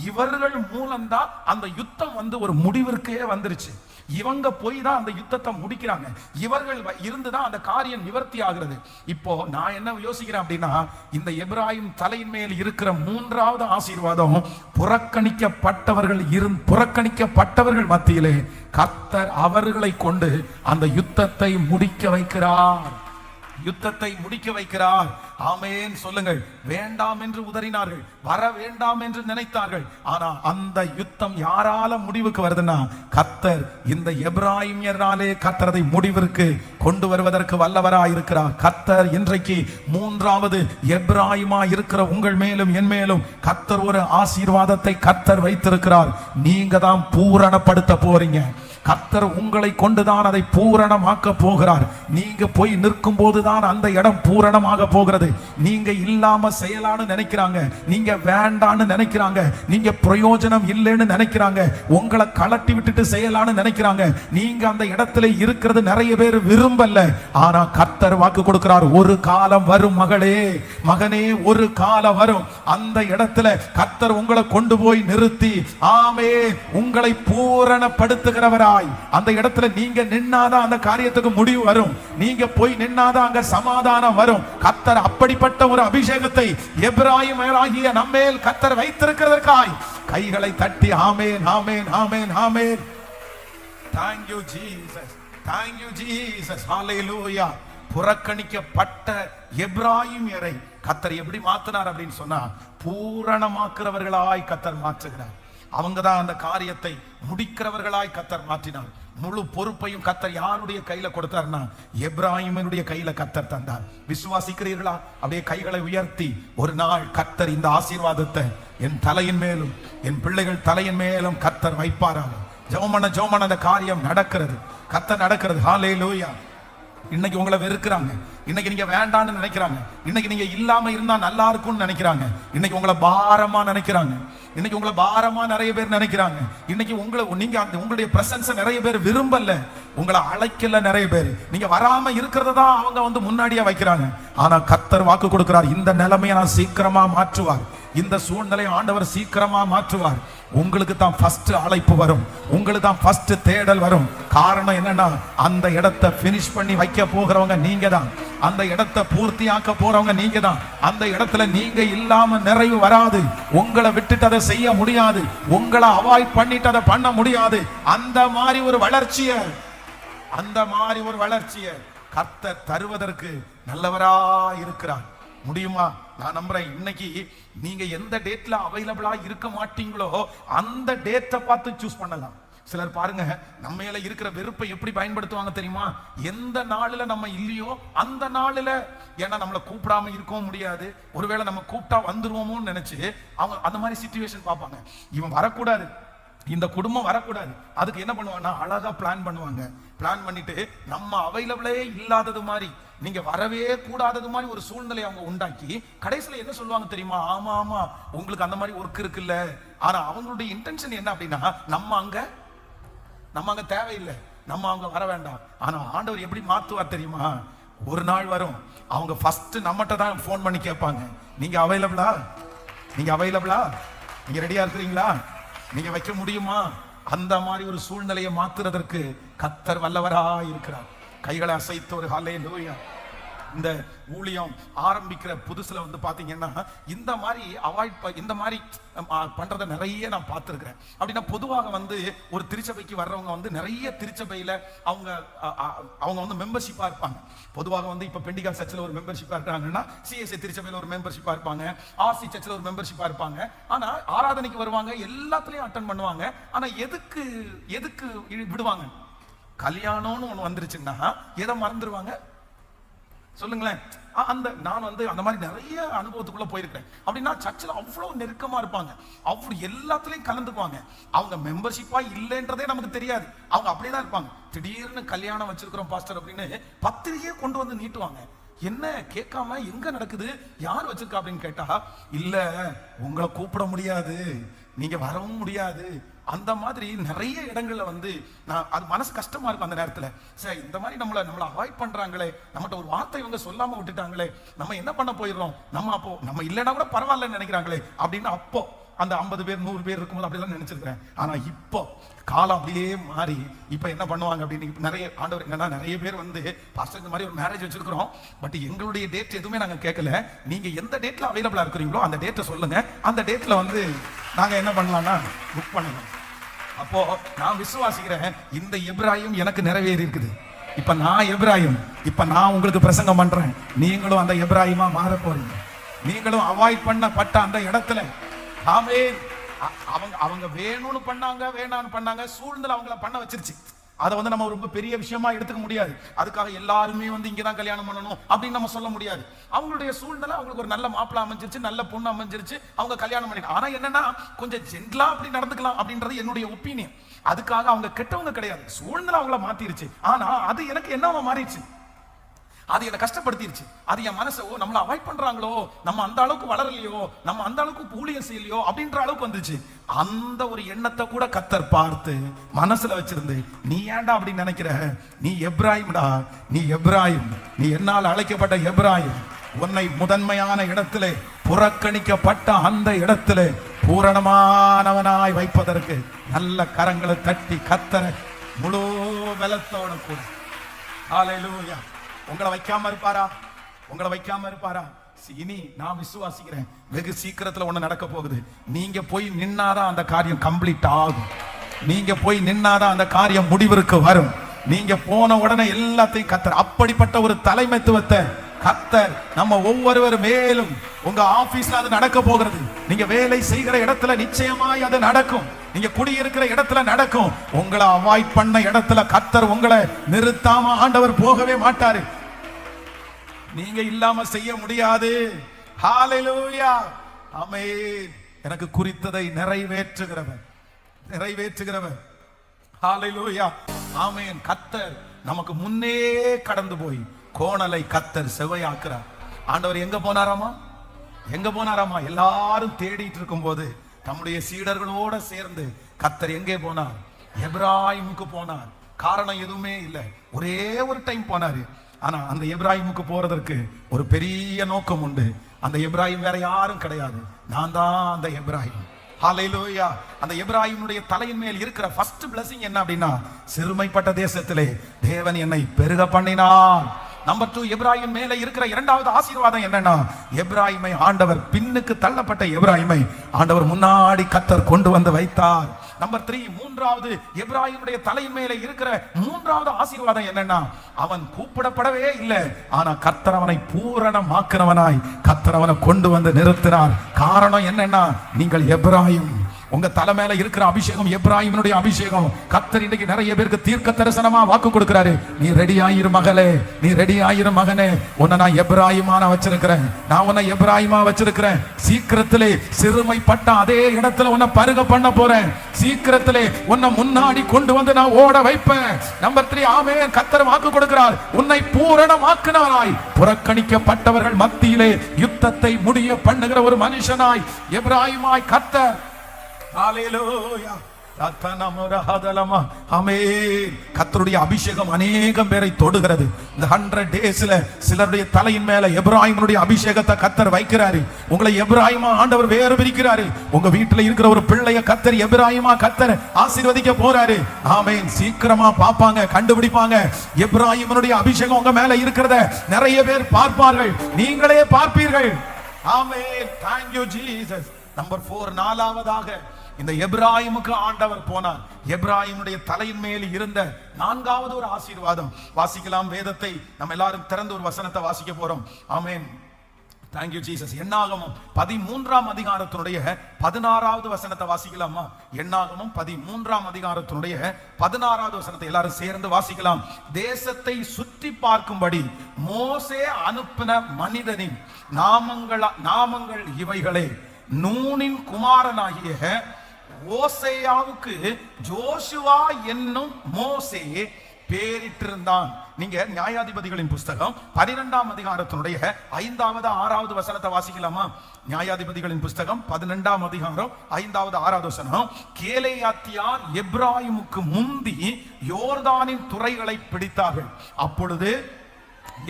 இவர்கள் மூலம்தான் அந்த யுத்தம் வந்து ஒரு முடிவிற்கே வந்துருச்சு. இவங்க போய் தான் அந்த யுத்தத்தை முடிக்கிறாங்க. இவர்கள் இருந்துதான் அந்த காரியம் நிவர்த்தி ஆகிறது. இப்போ நான் என்ன யோசிக்கிறேன் அப்படின்னா, இந்த எப்ராயிம் தலையின் மேல் இருக்கிற 3வது ஆசீர்வாதம், புறக்கணிக்கப்பட்டவர்கள் மத்தியிலே கர்த்தர் அவர்களை கொண்டு அந்த யுத்தத்தை முடிக்க வைக்கிறார். யுத்தத்தை முடிக்க வைக்கிறார். ஆமென் சொல்லுங்கள். வேண்டாம் என்று உதறினார்கள், வர வேண்டாம் என்று நினைத்தார்கள். ஆனா அந்த யுத்தம் யாரால முடிவுக்கு வருதுன்னா, கர்த்தர் இந்த எப்ராயிமியராலே கர்த்தர் அதை முடிவிற்கு கொண்டு வருவதற்கு வல்லவராய் இருக்கிறார். கர்த்தர் இன்றைக்கு 3வது எப்ராயிமா இருக்கிற உங்கள் மேலும் என் மேலும் கர்த்தர் ஒரு ஆசீர்வாதத்தை கர்த்தர் வைத்திருக்கிறார். நீங்க தான் பூரணப்படுத்த போறீங்க. கர்த்தர் உங்களை கொண்டுதான் அதை பூரணமாக்க போகிறார். நீங்க போய் நிற்கும் போதுதான் அந்த இடம் பூரணமாக போகிறது. நீங்க இல்லாம செய்யலான்னு நினைக்கிறாங்க, நீங்க வேண்டான்னு நினைக்கிறாங்க, நீங்க பிரயோஜனம் இல்லைன்னு நினைக்கிறாங்க, உங்களை கலட்டி விட்டுட்டு செய்யலான்னு நினைக்கிறாங்க. நீங்க அந்த இடத்துல இருக்கிறது நிறைய பேர் விரும்பல. ஆனா கர்த்தர் வாக்கு கொடுக்கிறார், ஒரு காலம் வரும் மகளே, மகனே, ஒரு காலம் வரும். அந்த இடத்துல கர்த்தர் உங்களை கொண்டு போய் நிறுத்தி, ஆமே, உங்களை பூரணப்படுத்துகிறவரா அந்த இடத்துல நீங்க நின்னாதான் அந்த காரியத்துக்கு முடிவு வரும். நீங்க போய் நின்னாதான் அங்க சமாதானம் வரும். கர்த்தர் அப்படிப்பட்ட ஒரு அபிஷேகத்தை எப்ராயிமராகிய நம்மேல் கர்த்தர் வைத்திருக்கிறதற்காய் கைகளை தட்டி ஆமென், ஆமென், ஆமென், ஆமென். Thank you Jesus, thank you Jesus, hallelujah. புறக்கணிக்கப்பட்ட எப்பிராயீமியரை கர்த்தர் எப்படி மாத்தினார் அப்படின்னு சொன்னா, பூரணமாக்குறவர்களாய் கர்த்தர் மாற்றுகிறார். அவங்கதான் அந்த காரியத்தை முடிக்கிறவர்களாய் கர்த்தர் மாற்றினார். முழு பொறுப்பையும் கர்த்தர் யாருடைய கையில கொடுத்தார்னா, எப்பிராயீமினுடைய கையில கர்த்தர் தந்தார். விசுவாசிக்கிறீர்களா? அப்படியே கைகளை உயர்த்தி ஒரு நாள் கர்த்தர் இந்த ஆசீர்வாதத்தை என் தலையின் மேலும் என் பிள்ளைகள் தலையின் மேலும் கர்த்தர் வைப்பாராக. ஜெபம் பண்ண அந்த காரியம் நடக்கிறது, கர்த்தர் நடக்கிறது. ஹல்லேலூயா. இன்னைக்கு உங்களை வெறுக்கிறாங்க, இன்னைக்கு நீங்க வேண்டான்னு நினைக்கிறாங்க, இன்னைக்கு நீங்க இல்லாம இருந்தா நல்லா இருக்கும்னு நினைக்கிறாங்க, இன்னைக்கு உங்களை பாரமா நினைக்கிறாங்க, இன்னைக்கு உங்களை பாரமா நிறைய பேர் நினைக்கிறாங்க, இன்னைக்கு நீங்க உங்களுடைய பிரசன்ஸ நிறைய பேர் விரும்பல, உங்களை அழைக்கல நிறைய பேர், நீங்க வராம இருக்கிறத தான் அவங்க முன்னாடியே வைக்கிறாங்க. ஆனா கர்த்தர் வாக்கு கொடுக்கிறார், இந்த நிலைமையை நான் சீக்கிரமா மாற்றுவார், இந்த சூழ்நிலையை ஆண்டவர் சீக்கிரமா மாற்றுவார். உங்களுக்கு தான் ஃபர்ஸ்ட் அழைப்பு வரும், உங்களுக்கு தான் ஃபர்ஸ்ட் தேடல் வரும். காரணம் என்னன்னா, அந்த இடத்தை பினிஷ் பண்ணி வைக்க போகிறவங்க நீங்க தான், அந்த இடத்தை பூர்த்தியாக்க போறவங்க நீங்க தான். அந்த இடத்துல நீங்க இல்லாம நிறைவு வராது. உங்களை விட்டுட்டு அதை செய்ய முடியாது, உங்களை அவாய்ட் பண்ணிட்டு அதை பண்ண முடியாது. அந்த மாதிரி ஒரு வளர்ச்சியை கர்த்தர் தருவதற்கு நல்லவரா இருக்கிறார். முடியுமா? நான் நம்புறேன், இன்னைக்கு நீங்க எந்த டேட்ல அவைலபிளா இருக்க மாட்டீங்களோ அந்த டேட்டை பார்த்து சூஸ் பண்ணலாம். சிலர் பாருங்க, நம்ம மேல இருக்கிற வெறுப்பை எப்படி பயன்படுத்துவாங்க தெரியுமா? எந்த நாளில நம்ம இல்லையோ அந்த நாளில, ஏன்னா நம்மளை கூப்பிடாம இருக்கவும் முடியாது, ஒருவேளை நம்ம கூப்பிட்டா வந்துருவோமோன்னு நினைச்சு அவங்க அந்த மாதிரி சிச்சுவேஷன் பார்ப்பாங்க. இவன் வரக்கூடாது, இந்த குடும்பம் வரக்கூடாது, அதுக்கு என்ன பண்ணுவாங்கன்னா அழகா பிளான் பண்ணுவாங்க. பிளான் பண்ணிட்டு நம்ம அவைலபிளே இல்லாதது மாதிரி, நீங்க வரவே கூடாதது மாதிரி ஒரு சூழ்நிலை அவங்க உண்டாக்கி கடைசியில என்ன சொல்லுவாங்க தெரியுமா? ஆமா உங்களுக்கு அந்த மாதிரி ஒர்க் இருக்குல்ல. ஆனா அவங்களுடைய இன்டென்ஷன் என்ன அப்படின்னா, நம்ம அங்க தேவையில்லை, நம்ம அவங்க வர வேண்டாம். ஆனா ஆண்டவர் எப்படி மாத்துவார் தெரியுமா? ஒரு நாள் வரும், அவங்க ஃபர்ஸ்ட் நம்மகிட்ட தான் போன் பண்ணி கேட்பாங்க, நீங்க அவைலபிளா, நீங்க ரெடியா இருக்கிறீங்களா, நீங்க வைக்க முடியுமா? அந்த மாதிரி ஒரு சூழ்நிலையை மாத்துறதற்கு கர்த்தர் வல்லவரா இருக்கிறார். கைகளை அசைத்து ஒரு ஹல்லேலூயா. இந்த ஊழியம் ஆரம்பிக்கிற புதுசுல பாத்தீங்கன்னா இந்த மாதிரி இந்த மாதிரி பண்றதை நிறைய நான் பார்த்திருக்கிறேன். அப்படின்னா பொதுவாக ஒரு திருச்சபைக்கு வர்றவங்க நிறைய திருச்சபையில அவங்க மெம்பர்ஷிப்பா இருப்பாங்க. பொதுவாக இப்ப பெண்டிகால் சர்ச்சில் ஒரு மெம்பர்ஷிப்பா இருக்காங்கன்னா, சிஎஸ்ஐ திருச்சபையில ஒரு மெம்பர்ஷிப்பா இருப்பாங்க, ஆர்சி சர்ச்சில் ஒரு மெம்பர்ஷிப்பா இருப்பாங்க. ஆனா ஆராதனைக்கு வருவாங்க, எல்லாத்துலயும் அட்டன் பண்ணுவாங்க. ஆனா எதுக்கு விடுவாங்க? கல்யாணம்னு ஒண்ணு வந்துருச்சுன்னா எதை மறந்துடுவாங்க சொல்லுங்களேன். நான் அந்த மாதிரி நிறைய அனுபவத்துக்குள்ள போயிருக்கேன். அப்படின்னா சர்ச்சில் அவ்வளவு நெருக்கமா இருப்பாங்க, அவ்வளவு எல்லாத்துலயும் கலந்துக்குவாங்க. அவங்க மெம்பர்ஷிப்பா இல்லைன்றதே நமக்கு தெரியாது, அவங்க அப்படியேதான் இருப்பாங்க. திடீர்னு கல்யாணம் வச்சிருக்கிறோம் பாஸ்டர் அப்படின்னு பத்திரிகையை கொண்டு நீட்டுவாங்க. என்ன கேட்காம எங்க நடக்குது, யார் வச்சிருக்கா அப்படின்னு கேட்டா, இல்ல உங்களை கூப்பிட முடியாது, நீங்க வரவும் முடியாது. அந்த மாதிரி நிறைய இடங்கள்ல நான் அது மனசு கஷ்டமா இருக்கும் அந்த நேரத்துல. சரி, இந்த மாதிரி நம்மளை அவாய்ட் பண்றாங்களே, நம்மகிட்ட ஒரு வார்த்தை இவங்க சொல்லாம விட்டுட்டாங்களே, நம்ம என்ன பண்ண போயிடுறோம், நம்ம இல்லைன்னா கூட பரவாயில்லன்னு நினைக்கிறாங்களே அப்படின்னு அப்போ அந்த 50 பேர் 100 பேர் இருக்கும்போது அப்படிலாம் நினைச்சிருக்கிறேன். ஆனா இப்போ காலம் அப்படியே மாறி இப்ப என்ன பண்ணுவாங்க அப்படின்னு நிறைய ஆண்டவர் என்னன்னா, நிறைய பேர் பாஸ்டர் இந்த மாதிரி ஒரு மேரேஜ் வச்சிருக்கிறோம், பட் எங்களுடைய டேட் எதுவுமே நாங்க கேட்கல, நீங்க எந்த டேட்ல அவைலபிளா இருக்கிறீங்களோ அந்த டேட்டை சொல்லுங்க, அந்த டேட்ல நாங்க என்ன பண்ணலாம்னா புக் பண்ணலாம். அப்போ நான் விசுவாசிக்கிறேன், இந்த எபிராயும் எனக்கு நிறைவேறி இருக்குது. இப்ப நான் எபிராயும், இப்ப நான் உங்களுக்கு பிரசங்கம் பண்றேன், நீங்களும் அந்த எபிராயுமா மாற போறீங்க. நீங்களும் அவாய்ட் பண்ணப்பட்ட அந்த இடத்துல ஆமென். அவங்க வேணும்னு பண்ணாங்க, வேணான்னு பண்ணாங்க, சூழ்நிலை அவங்கள பண்ண வச்சிருச்சு. அதை நம்ம ரொம்ப பெரிய விஷயமா எடுத்துக்க முடியாது. அதுக்காக எல்லாருமே இங்கதான் கல்யாணம் பண்ணணும் அப்படின்னு நம்ம சொல்ல முடியாது. அவங்களுடைய சூழ்நிலை, அவங்களுக்கு ஒரு நல்ல மாப்பிள்ளை அமைஞ்சிருச்சு, நல்ல பொண்ணு அமைஞ்சிருச்சு, அவங்க கல்யாணம் பண்ணிக்கலாம். ஆனா என்னன்னா, கொஞ்சம் ஜென்டலா அப்படி நடந்துக்கலாம் அப்படின்றது என்னுடைய ஒப்பீனியன். அதுக்காக அவங்க கெட்டவங்க கிடையாது, சூழ்நிலை அவங்கள மாத்திருச்சு. ஆனா அது எனக்கு என்ன மாறிடுச்சு, அது என்ன கஷ்டப்படுத்திருச்சு. அது என் மனசை, நம்மள அவாய்ட் பண்றாங்களோ, நம்ம அந்த அளவுக்கு வளரலையோ, நம்ம அந்த அளவுக்கு ஊழியம் செய்யலையோ அப்படின்ற அளவுக்கு வந்துச்சு. அந்த ஒரு எண்ணத்தை கூட கர்த்தர் பார்த்து மனசுல வச்சிருந்து, நீ ஏன்டா அப்படி நினைக்கிற, நீ எப்ராயிம்டா, நீ எப்ராயிம், நீ என்னால் அழைக்கப்பட்ட எப்ராயிம், உன்னை முதன்மையான இடத்திலே, புறக்கணிக்கப்பட்ட அந்த இடத்திலே பூரணமானவனாய் வைப்பதற்கு நல்ல கரங்களை தட்டி கர்த்தரை முழு பலத்தோட கூட ஹல்லேலூயா. உங்களை வைக்காம இருப்பாரா? இனி நான் விசுவாசிக்கிறேன், வெகு சீக்கிரத்துல ஒண்ணு நடக்க போகுது. நீங்க போய் நின்னாதான் அந்த காரியம் கம்ப்ளீட் ஆகும், நீங்க போய் நின்னாதான் அந்த காரியம் முடிவிற்கு வரும். நீங்க போன உடனே எல்லாத்தையும் கத்தர் அப்படிப்பட்ட ஒரு தலைமைத்துவத்தை கத்தர் நம்ம ஒவ்வொருவர் மேலும் உங்க ஆபீஸ்ல அது நடக்க போகிறது. நீங்க வேலை செய்கிற இடத்துல நிச்சயமாய் அது நடக்கும். நீங்க குடியிருக்கிற இடத்துல நடக்கும். உங்களை அவாய்ட் பண்ண இடத்துல கத்தர் உங்களை நிறுத்தாம ஆண்டவர் போகவே மாட்டாரு. நீங்க இல்லாம செய்ய முடியாது. ஹalleluya, ஆமென். எனக்கு குறித்ததை நிறைவேற்றுகிறவர், ஹalleluya, ஆமென். கத்தர் நமக்கு முன்னே கடந்து போய் கோணலை கத்தர் செவ்வையாக்குறார். ஆண்டவர் எங்க போனாராமா? எல்லாரும் தேடிட்டு இருக்கும் போது தம்முடைய சீடர்களோட சேர்ந்து கத்தர் எங்கே போனார்? எப்ராயிமுக்கு போனார். காரணம் எதுவுமே இல்லை, ஒரே ஒரு டைம் போனாரு. ஆனா அந்த எப்ராயிமுக்கு போறதற்கு ஒரு பெரிய நோக்கம் உண்டு. அந்த எப்ராயிம் வேற யாரும் கிடையாது, நான் தான் அந்த எப்ராயிம். ஹalleluya. அந்த எப்ராயிமுடைய தலையின் மேல் இருக்கிற ஃபர்ஸ்ட் பிளஸிங் என்ன அப்படின்னா, சிறுமைப்பட்ட தேசத்திலே தேவன் என்னை பெருக பண்ணினார். நம்பர் 2, எப்ராயிம் மேல இருக்கிற இரண்டாவது ஆசீர்வாதம் என்னன்னா, எப்ராயிமை ஆண்டவர், பின்னுக்கு தள்ளப்பட்ட எப்ராயிமை ஆண்டவர் முன்னாடி கத்தர் கொண்டு வந்து வைத்தார். நம்பர் 3, மூன்றாவது எப்ராயிமுடைய தலையின் மேல இருக்கிற மூன்றாவது ஆசீர்வாதம் என்னன்னா, அவன் கூப்பிடப்படவே இல்லை, ஆனா கர்த்தர் அவனை பூரணமாக்குனவனாய் கர்த்தர் அவனை கொண்டு வந்து நிறுத்தினார். காரணம் என்னன்னா, நீங்கள் எப்ராயிம், உங்க தலை மேல இருக்கிற அபிஷேகம் எப்ராயிமுடைய அபிஷேகம். கர்த்தர் இன்னைக்கு நிறைய பேருக்கு தீர்க்க தரிசனமா வாக்கு கொடுக்கிறாரு. நீ ரெடி ஆயிரு மகளே, நீ ரெடி ஆயிரு மகனே, உன்னை நான் எப்ராயிமா வச்சிருக்கிறேன், நான் உன்னை எப்ராயிமா வச்சிருக்கிறேன். சீக்கிரத்திலே சிறுமைப்பட்ட அதே இடத்துல உன்னை பருக பண்ண போறேன். சீக்கிரத்திலே உன்னை முன்னாடி கொண்டு வந்து நான் ஓட வைப்பேன். நம்பர் 3, ஆமென். கர்த்தர் வாக்கு கொடுக்கிறார், உன்னை பூரணமாக்குனவனாய், புறக்கணிக்கப்பட்டவர்கள் மத்தியிலே யுத்தத்தை முடிய பண்ணுகிற ஒரு மனுஷனாய் எப்ராயிமாய் கர்த்தர். ஹalleluya. கர்த்தருடைய அபிஷேகம் அநேகம் பேரை தொடுகிறது. இந்த 100 டேஸ்ல சிலருடைய தலையின் மேல எப்ராயிமுடைய அபிஷேகத்தை கர்த்தர் வைக்கிறாரு. உங்களை எப்ராயிமா ஆண்டவர் வேறு பிரிக்கிறாரு. உங்க வீட்டுல இருக்கிற ஒரு பிள்ளைய கர்த்தர் எப்ராயிமா கர்த்தர் ஆசீர்வதிக்க போறாரு. ஆமென். சீக்கிரமா பாப்பாங்க, கண்டுபிடிப்பாங்க. எப்ராயிமுடைய அபிஷேகம் உங்க மேல இருக்கிறத நிறைய பேர் பார்ப்பார்கள், நீங்களே பார்ப்பீர்கள். ஆமென். Thank you Jesus. நம்பர் 4, நாலாவதாக இந்த எப்ராயிமுக்கு ஆண்டவர் போனார். எப்ராயிமுடைய தலையின் மேல் இருந்த நான்காவது ஒரு ஆசீர்வாதம் வாசிக்கலாம். வேதத்தை நம்ம எல்லாரும் திறந்து ஒரு வசனத்தை வாசிக்க போறோம். ஆமென். Thank you Jesus. என்னாகமம் 13ஆம் அதிகாரத்தினுடைய 16வது வசனத்தை வாசிக்கலாமா? என்னாகமம் 13ஆம் அதிகாரத்தினுடைய 16வது வசனத்தை எல்லாரும் சேர்ந்து வாசிக்கலாம். தேசத்தை சுற்றி பார்க்கும்படி மோசே அனுப்பின மனிதனின் நாமங்கள் இவைகளே. நூனின் குமாரனாகிய ஓசேயாவுக்கு ஜோஷுவா என்னும் மோசே பேரிட்டிருந்தான். நீங்க நியாயாதிபதிகளின் புஸ்தகம் 12ஆம் அதிகாரத்தினுடைய 5வது 6வது வசனத்தை வாசிக்கலாமா? நியாயாதிபதிகளின் புஸ்தகம் 12ஆம் அதிகாரம் 5வது 6வது வசனம். கேலேயாத்தியார் எப்ராயிமுக்கு முந்தி யோர்தானின் துறைகளை பிடித்தார்கள். அப்பொழுது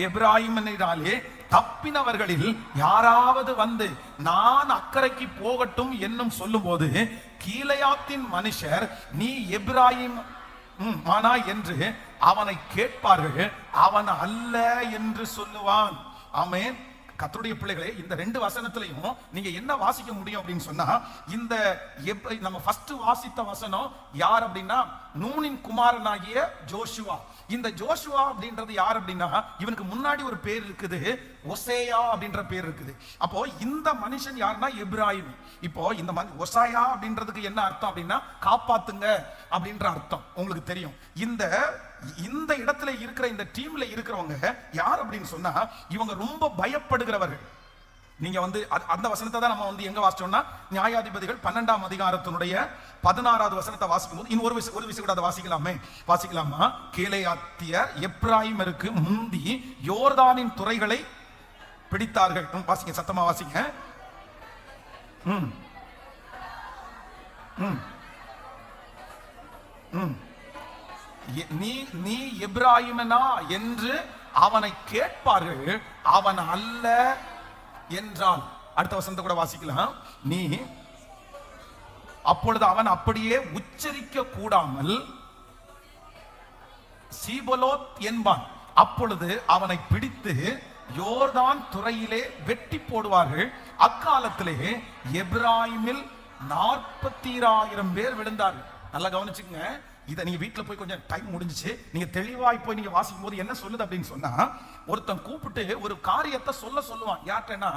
எப்ராயிமினாலே தப்பினவர்களில் யாராவது வந்து நான் அக்கறைக்கு போகட்டும் என்னும் சொல்லும் போது, கீலேயாத்தின் மனுஷர் நீ எப்ராயிம் ஆனா என்று அவனை கேட்பார்கள், அவன் அல்ல என்று சொல்லுவான். ஆமென். கர்த்தருடைய பிள்ளைகளே, இந்த 2 வசனத்திலையும் நீங்க என்ன வாசிக்க முடியும் அப்படின்னு சொன்னா, இந்த நம்ம ஃபர்ஸ்ட் வாசித்த வசனம் யார் அப்படின்னா, நூனின் குமாரனாகிய ஜோஷுவா. இந்த ஜோஷுவா அப்படின்றது யார் அப்படின்னா, இவனுக்கு முன்னாடி ஒரு பேர் இருக்குது, ஒசேயா அப்படின்ற பேர் இருக்குது. அப்போ இந்த மனுஷன் யாருன்னா எப்ராயிம். இப்போ இந்த ஒசாயா அப்படின்றதுக்கு என்ன அர்த்தம் அப்படின்னா, காப்பாத்துங்க அப்படின்ற அர்த்தம். உங்களுக்கு தெரியும். இந்த இடத்துல இருக்கிற இந்த டீம்ல இருக்கிறவங்க யார் அப்படின்னு சொன்னா, இவங்க ரொம்ப பயப்படுகிறவர்கள். நீங்க அந்த வசனத்தை தான் நம்ம எங்க வாசிச்சோம்னா, நியாயாதிபதிகள் 12ஆம் அதிகாரத்தினுடைய 16வது வசனத்தை வாசிக்கும் போது இன்னும் ஒரு விஷயம் கூட அதை வாசிக்கலாமா? கேலேயாத்தியர் எப்ராயிமருக்கு முந்தி யோர்தானின் துறைகளை பிடித்தார்கள். வாசிங்க, சத்தமா வாசிங்க. நீ எப்ராயிமனா என்று அவனை கேட்பார்கள், அவன் அல்ல என்றால். அடுத்த வசனத்தை கூட வாசிக்கலாம். நீ அப்பொழுது அவன் அப்படியே உச்சரிக்க கூடாமல் சீபலோத் என்பான். அப்பொழுது அவனை பிடித்து யோர்தான் துறையிலே வெட்டி போடுவார்கள். அக்காலத்திலே எப்ராயிமில் 40,000 பேர் விழுந்தார்கள். நல்லா கவனிச்சுக்கங்க. இதை நீங்க வீட்டுல போய் கொஞ்சம் டைம் முடிஞ்சிச்சு, நீங்க தெளிவாய் போய் நீங்க வாசிக்கும் போது என்ன சொல்லுது அப்படின்னு சொன்னா, ஒருத்தன் கூப்பிட்டு ஒரு காரியத்தை சொல்லுவான். யார்ட்டனா?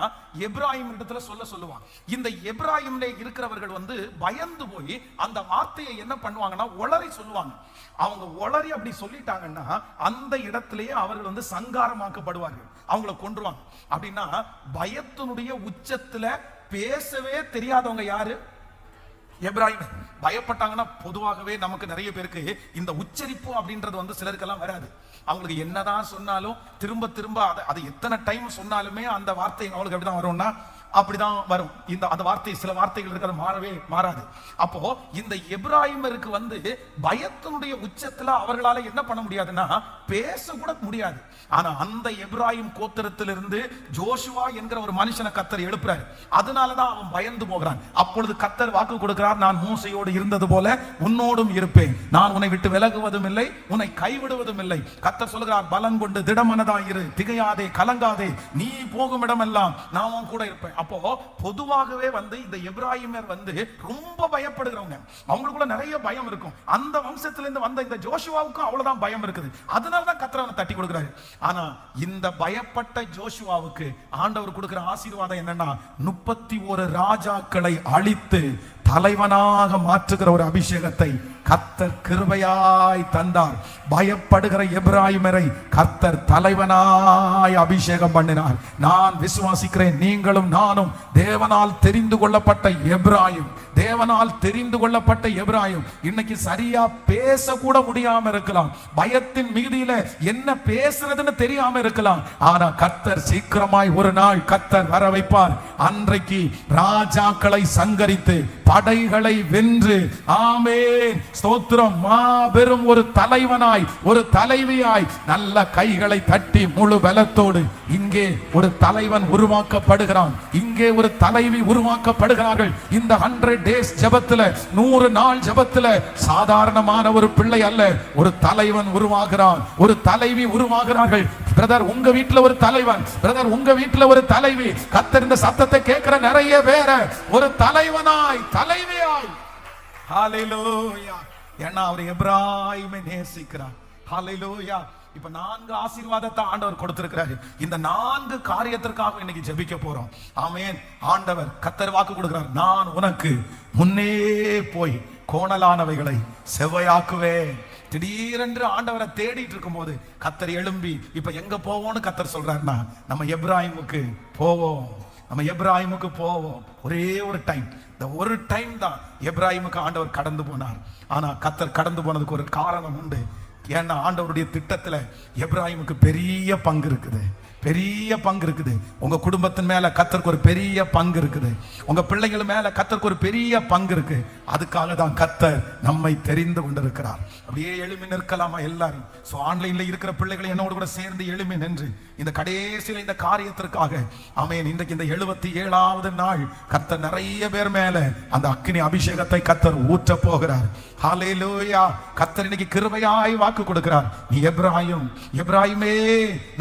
எப்ராஹிம் இடத்துல சொல்லுவான். இந்த எப்ராஹிம்ல இருக்கிறவர்கள் பயந்து போய் அந்த வார்த்தையை என்ன பண்ணுவாங்கன்னா உளறி சொல்லுவாங்க. அவங்க உளறி அப்படி சொல்லிட்டாங்கன்னா அந்த இடத்திலேயே அவர்கள் சங்காரமாக்கப்படுவார்கள், அவங்கள கொன்றுவாங்க. அப்படின்னா பயத்தினுடைய உச்சத்துல பேசவே தெரியாதவங்க யாரு? எப்ராஹிம். பயப்பட்டாங்கன்னா பொதுவாகவே நமக்கு நிறைய பேருக்கு இந்த உச்சரிப்பு அப்படின்றது சிலருக்கெல்லாம் வராது. அவங்களுக்கு என்னதான் சொன்னாலும் திரும்ப திரும்ப அதை எத்தனை டைம் சொன்னாலுமே அந்த வார்த்தை அவங்களுக்கு எப்படிதான் வரும்னா அப்படிதான் வரும். அந்த வார்த்தை, சில வார்த்தைகள் இருக்கிறது மாறவே மாறாது. அப்போ இந்த எப்ராஹிமருக்கு பயத்தினுடைய உச்சத்துல அவர்களால என்ன பண்ண முடியாதுன்னா பேச கூட முடியாது. ஆனா அந்த எப்ராஹிம் கோத்திரத்திலிருந்து ஜோஷுவா என்கிற ஒரு மனுஷனை கர்த்தர் எழுப்புறாரு. அதனாலதான் அவன் பயந்து போகிறான். அப்பொழுது கர்த்தர் வாக்கு கொடுக்கிறார், நான் மோசையோடு இருந்தது போல உன்னோடும் இருப்பேன், நான் உன்னை விட்டு விலகுவதும் இல்லை, உன்னை கைவிடுவதும் இல்லை. கர்த்தர் சொல்கிறார், பலன் கொண்டு திடமனதாயிரு, திகையாதே, கலங்காதே, நீ போகும் இடமெல்லாம் நான் உன் கூட இருப்பேன். அப்போ பொதுவாகவே இந்த எப்ராஹிமர் ரொம்ப பயப்படுகிறவங்க, அவங்களுக்குள்ள நிறைய பயம் இருக்கும். அந்த வம்சத்திலிருந்து வந்த இந்த ஜோஷுவாவுக்கும் அவ்வளவுதான் பயம் இருக்குது. அதனாலதான் கர்த்தர் அவனை தட்டி கொடுக்கிறாரு. ஆனா இந்த பயப்பட்ட ஜோஷுவாவுக்கு ஆண்டவர் கொடுக்கிற ஆசீர்வாதம் என்னன்னா 31 ராஜாக்களை அழித்து தலைவனாக மாற்றுகிற ஒரு அபிஷேகத்தை கர்த்தர் கிருபையாய் தந்தார். பயப்படுகிற எப்ராஹிமரை கர்த்தர் தலைவனாய் அபிஷேகம் பண்ணினார். நான் விசுவாசிக்கிறேன், நீங்களும் நானும் தேவனால் தெரிந்து கொள்ளப்பட்ட எப்ராஹிம், தேவனால் தெரிந்து கொள்ளப்பட்ட எப்ராஹிம். இன்னைக்கு சரியா பேச கூட முடியாம இருக்கலாம், பயத்தின் மிகுதியில என்ன பேசுறதுன்னு தெரியாம இருக்கலாம். ஆனா கர்த்தர் சீக்கிரமாய் ஒரு நாள் கர்த்தர் வர வைப்பார். அன்றைக்கு ராஜாக்களை சங்கரித்து படைகளை வென்று, ஆமென், ஸ்தோத்திரம், மாபெரும் ஒரு தலைவனாய், ஒரு தலைவியாய் நல்ல கைகளை தட்டி முழு பலத்தோடு இங்கே ஒரு தலைவன் உருவாக்கப்படுகிறான், இங்கே ஒரு தலைவி உருவாக்கப்படுகிறார்கள். இந்த 100 days ஜெபத்துல, 100 நாள் ஜெபத்துல சாதாரணமான ஒரு பிள்ளை அல்ல, ஒரு தலைவன் உருவாகிறான், ஒரு தலைவி உருவாகிறார்கள். பிரதர், உங்க வீட்டுல ஒரு தலைவன், பிரதர் உங்க வீட்டுல ஒரு தலைவி. கர்த்தர் இந்த சத்தத்தை கேட்கிற நிறைய பேர ஒரு தலைவனாய், தலைவியாய். ஹalleluya. ஏன்னா அவர் எப்ராஹிமை நேசிக்கிறார். ஹalleluya. இப்ப 4 ஆசீர்வாதத்தை ஆண்டவர் கொடுத்திருக்கிறாரு. இந்த 4 காரியத்திற்காக இன்னைக்கு ஜெபிக்க போறோம். ஆமென். ஆண்டவர் கர்த்தர் வாக்கு கொடுக்கிறார், நான் உனக்கு முன்னே போய் கோணலானவைகளை செவ்வையாக்குவேன். திடீரென்று ஆண்டவரை தேடிட்டு இருக்கும் போது கர்த்தர் எழும்பி இப்ப எங்க போவோம்னு கர்த்தர் சொல்றாருன்னா நம்ம எப்ராஹிமுக்கு போவோம், நம்ம எப்ராஹிமுக்கு போவோம். ஒரே ஒரு டைம், இந்த ஒரு டைம் தான் எப்ராஹிமுக்கு ஆண்டவர் கடந்து போனார். ஆனா கர்த்தர் கடந்து போனதுக்கு ஒரு காரணம் உண்டு. ஏன்னா ஆண்டவருடைய திட்டத்துல எப்ராஹிமுக்கு பெரிய பங்கு இருக்குது, பெரிய பங்கு இருக்குது. உங்க குடும்பத்தின் மேல கர்த்தருக்கு ஒரு பெரிய பங்கு இருக்குது, உங்க பிள்ளைகள் மேல கர்த்தருக்கு ஒரு பெரிய பங்கு இருக்கு. அதுக்காக தான் கர்த்தர் நம்மை தெரிந்து கொண்டிருக்கிறார். அப்படியே எழுமி நிற்கலாமா எல்லாரும்? சோ ஆன்லைன்ல இருக்கிற பிள்ளைகளை என்னோடு கூட சேர்ந்து எழுமி நின்று இந்த கடைசியில இந்த காரியத்திற்காக, ஆமென், இன்றைக்கு இந்த 77வது நாள் கர்த்தர் நிறைய பேர் மேல அந்த அக்கினி அபிஷேகத்தை கர்த்தர் ஊற்ற போகிறார். ஹalleluya. கர்த்தர் இன்னைக்கு கிருபையாய் வாக்கு கொடுக்கிறார். நீ எப்ராஹிம், எப்ராஹிமே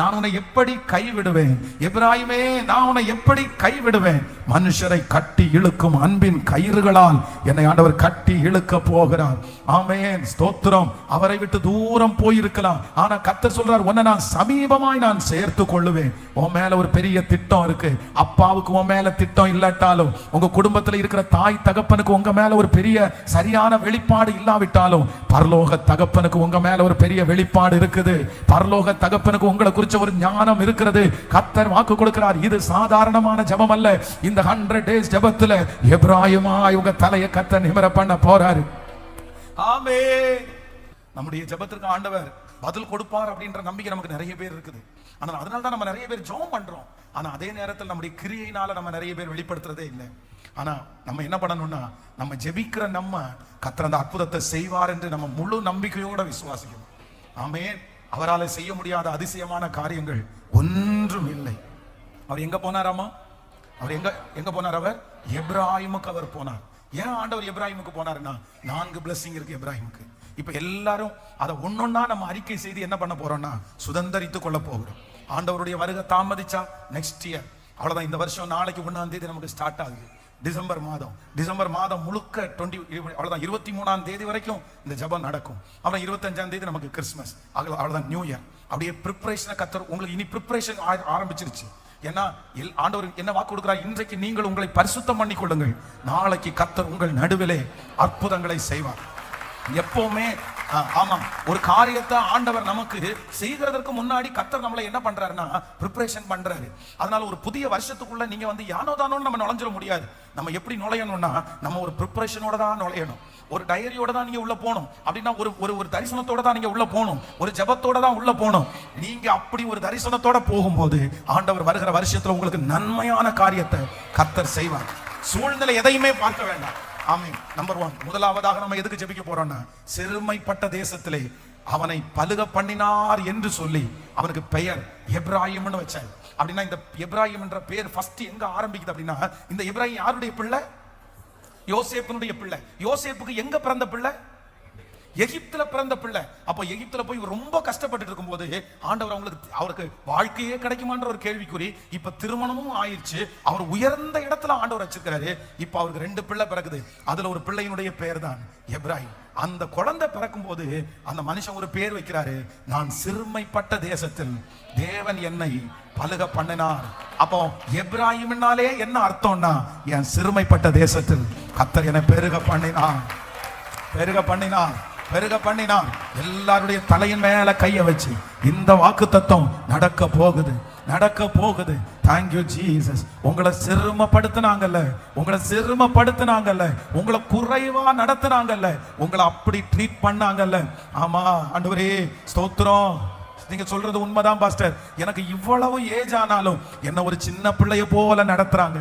நான் உன்னை எப்படி கைவிடுவேன், எப்ராஹிமே நான் உன்னை எப்படி கைவிடுவேன். மனுஷரை கட்டி இழுக்கும் அன்பின் கயிறுகளால் என்னை ஆண்டவர் கட்டி இழுக்க போகிறார். ஆமென், ஸ்தோத்திரம். அவரை விட்டு தூரம் போயிருக்கலாம், ஆனா கர்த்தர் சொல்றார், உன்னை நான் சமீபமாய் நான் சேர்த்து கொள்ளுவேன். உன் மேல ஒரு பெரிய திட்டம் இருக்கு. அப்பாவுக்கு உன் மேல திட்டம் இல்லாட்டாலும், உங்க குடும்பத்துல இருக்கிற தாய் தகப்பனுக்கு உங்க மேல ஒரு பெரிய சரியான வெளிப்பாடு இல்லாவிட்டாலும், பரலோக தகப்பனுக்கு உங்க மேல ஒரு பெரிய வெளிப்பாடு இருக்குது. பரலோக தகப்பனுக்கு உங்களை குறிச்ச ஒரு ஞானம் இருக்கிறது. கர்த்தர் வாக்கு கொடுக்கிறார். இது சாதாரணமான ஜெபம் அல்ல. இந்த 100 days ஜெபத்துல எப்ராஹிமாய் உங்க தலையை கர்த்தர் நிமிர பண்ண போறாரு. ஆமென். நம்முடைய ஜெபத்திற்கு ஆண்டவர் பதில் கொடுப்பார் அப்படின்ற நம்பிக்கை நமக்கு நிறைய பேர் இருக்குது. ஆனா அதனால தான் நம்ம நிறைய பேர் ஜெபம் பண்றோம். ஆனா அதே நேரத்தில் நம்முடைய கிரியையினால நம்ம நிறைய பேர் வெளிப்படுத்துறதே இல்லை. ஆனா நம்ம என்ன பண்ணணும்னா, நம்ம ஜெபிக்கிற நம்ம கர்த்தர் அந்த அற்புதத்தை செய்வார் என்று நம்ம முழு நம்பிக்கையோட விசுவாசிக்கணும். ஆமென். அவரால் செய்ய முடியாத அதிசயமான காரியங்கள் ஒன்றும் இல்லை. அவர் எங்க போனாராமா? அவர் எங்க போனார்? அவர் எப்ராஹிமுக்கு அவர் போனார். ஏன் ஆண்டவர் எப்ராஹிமுக்கு போனாருன்னா 4 blessing இருக்கு எப்ராஹிமுக்கு. இப்ப எல்லாரும் அதை ஒன்னொன்னா நம்ம அறிக்கை செய்து என்ன பண்ண போறோம்னா சுதந்தரித்து கொள்ள போகிறோம். ஆண்டவருடைய வருகை தாமதிச்சா நெக்ஸ்ட் இயர் அவ்வளவுதான். இந்த வருஷம் நாளைக்கு 1ஆம் தேதி நமக்கு ஸ்டார்ட் ஆகுது. டிசம்பர் மாதம் முழுக்க 23ஆம் தேதி வரைக்கும் இந்த ஜெபம் நடக்கும். அப்புறம் 25ஆம் தேதி நமக்கு கிறிஸ்மஸ், அவ்வளவுதான் நியூ இயர். அப்படியே ப்ரிப்பரேஷனை கத்தர் உங்களுக்கு இனி ப்ரிப்பரேஷன் ஆரம்பிச்சிருச்சு. ஏன்னா ஆண்டவர் என்ன வாக்கு கொடுக்கிறார், இன்றைக்கு நீங்கள் உங்களை பரிசுத்தம் பண்ணி கொள்ளுங்கள், நாளைக்கு கத்தர் உங்கள் நடுவிலே அற்புதங்களை செய்வார். எப்பவுமே ஆமாம், ஒரு காரியத்தை ஆண்டவர் நமக்கு செய்கிறதற்கு முன்னாடி கர்த்தர் நம்மளை என்ன பண்றாருன்னா ப்ரிப்பரேஷன் பண்றாரு. அதனால ஒரு புதிய வருஷத்துக்குள்ள நீங்க வந்து யானோ தானோ நம்ம நுழைஞ்சிட முடியாது. நம்ம எப்படி நுழையணும்னா நம்ம ஒரு ப்ரிப்பரேஷனோட தான் நுழையணும். ஒரு டைரியோட தான் நீங்க உள்ள போகணும். அப்படின்னா ஒரு தரிசனத்தோட தான் நீங்க உள்ள போகணும். ஒரு ஜெபத்தோட தான் உள்ள போகணும். நீங்க அப்படி ஒரு தரிசனத்தோட போகும்போது ஆண்டவர் வருகிற வருஷத்துல உங்களுக்கு நன்மையான காரியத்தை கர்த்தர் செய்வார். சூழ்நிலை எதையுமே பார்க்க வேண்டாம். ஆமென். நம்பர் 1, முதலாவதாக நம்ம எதுக்கு ஜெபிக்க போறோம்னா, சிறுமைப்பட்ட தேசத்திலே அவனை பலுக பண்ணினார் என்று சொல்லி அவனுக்கு பெயர் எப்ராயிம்னு வச்சார். அப்படின்னா இந்த எப்ராயிம் என்ற பெயர் ஃபர்ஸ்ட் எங்க ஆரம்பிக்குது அப்படின்னா, இந்த எப்ராயிம் யாருடைய பிள்ளை? யோசேப்புனுடைய பிள்ளை. யோசேப்புக்கு எங்க பிறந்த பிள்ளை? எகிப்துல பிறந்த பிள்ளை. அப்போ எகிப்துல போய் ரொம்ப கஷ்டப்பட்டு இருக்கும் போது ஆண்டவர் அவருக்கு வாழ்க்கையே கிடைக்குமான்ற ஒரு கேள்விக்குறி. இப்ப திருமணமும் ஆயிடுச்சு, அவர் உயர்ந்த இடத்துல ஆண்டவர் வச்சிருக்கிறாரு. இப்ப அவருக்கு 2 பிள்ளை பிறகுது. அதுல ஒரு பிள்ளையினுடைய பெயர் தான் எப்ராயிம். அந்த குழந்தை பிறக்கும் போது அந்த மனுஷன் ஒரு பேர் வைக்கிறாரு, நான் சிறுமைப்பட்ட தேசத்தில் தேவன் என்னை பலுக பண்ணினார். அப்போ எப்ராயிம்னாலே என்ன அர்த்தம்னா, என் சிறுமைப்பட்ட தேசத்தில் கர்த்தர் என்னை பெருக பண்ணினார். எல்லாருடைய தலையின் மேல கைய வச்சு இந்த வாக்குத்தத்தம் நடக்க போகுது. Thank you Jesus. உங்களை சிறுமப்படுத்தினாங்கல்ல, உங்களை குறைவா நடத்தினாங்கல்ல, உங்களை அப்படி ட்ரீட் பண்ணாங்கல்ல. ஆமா ஆண்டவரே ஸ்தோத்திரம். நீங்க சொல்றது உண்மைதான் பாஸ்டர். எனக்கு இவ்வளவு ஏஜ் ஆனாலும் என்ன ஒரு சின்ன பிள்ளைய போல நடத்துறாங்க,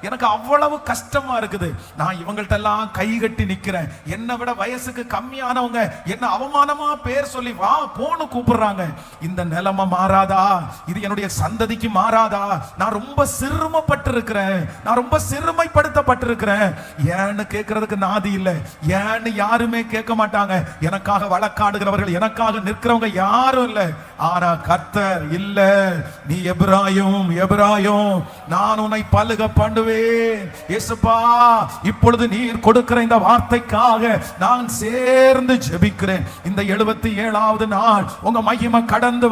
எனக்கு அவ்வளவு கஷ்டமா இருக்குது. நான் இவங்கள்ட்ட எல்லாம் கை கட்டி நிக்கிறேன். என்னை விட வயசுக்கு கம்மியானவங்க என்ன அவமானமா பேர் சொல்லி வா போன்னு கூப்பிடுறாங்க. இந்த நிலைமை மாறாதா? இது என்னுடைய சந்ததிக்கு மாறாதா? நான் ரொம்ப சிறுமைப்படுத்தப்பட்டிருக்கிறேன். ஏன்னு கேட்கறதுக்கு நாதி இல்லை. ஏன்னு யாருமே கேட்க மாட்டாங்க. எனக்காக வழக்காடுகிறவர்கள், எனக்காக நிற்கிறவங்க யாரும் இல்ல. ஆனா கர்த்தர் இல்ல, நீ எப்ராயிம், நான் உன்னை பலுக பண்ணுவேன். இயேசுப்பா, இப்பொழுது நீர் கொடுக்கிற இந்த வார்த்தைக்காக நான் சேர்ந்து ஜெபிக்கிறேன். இந்த 77வது நாள் உங்க மகிமை கடந்து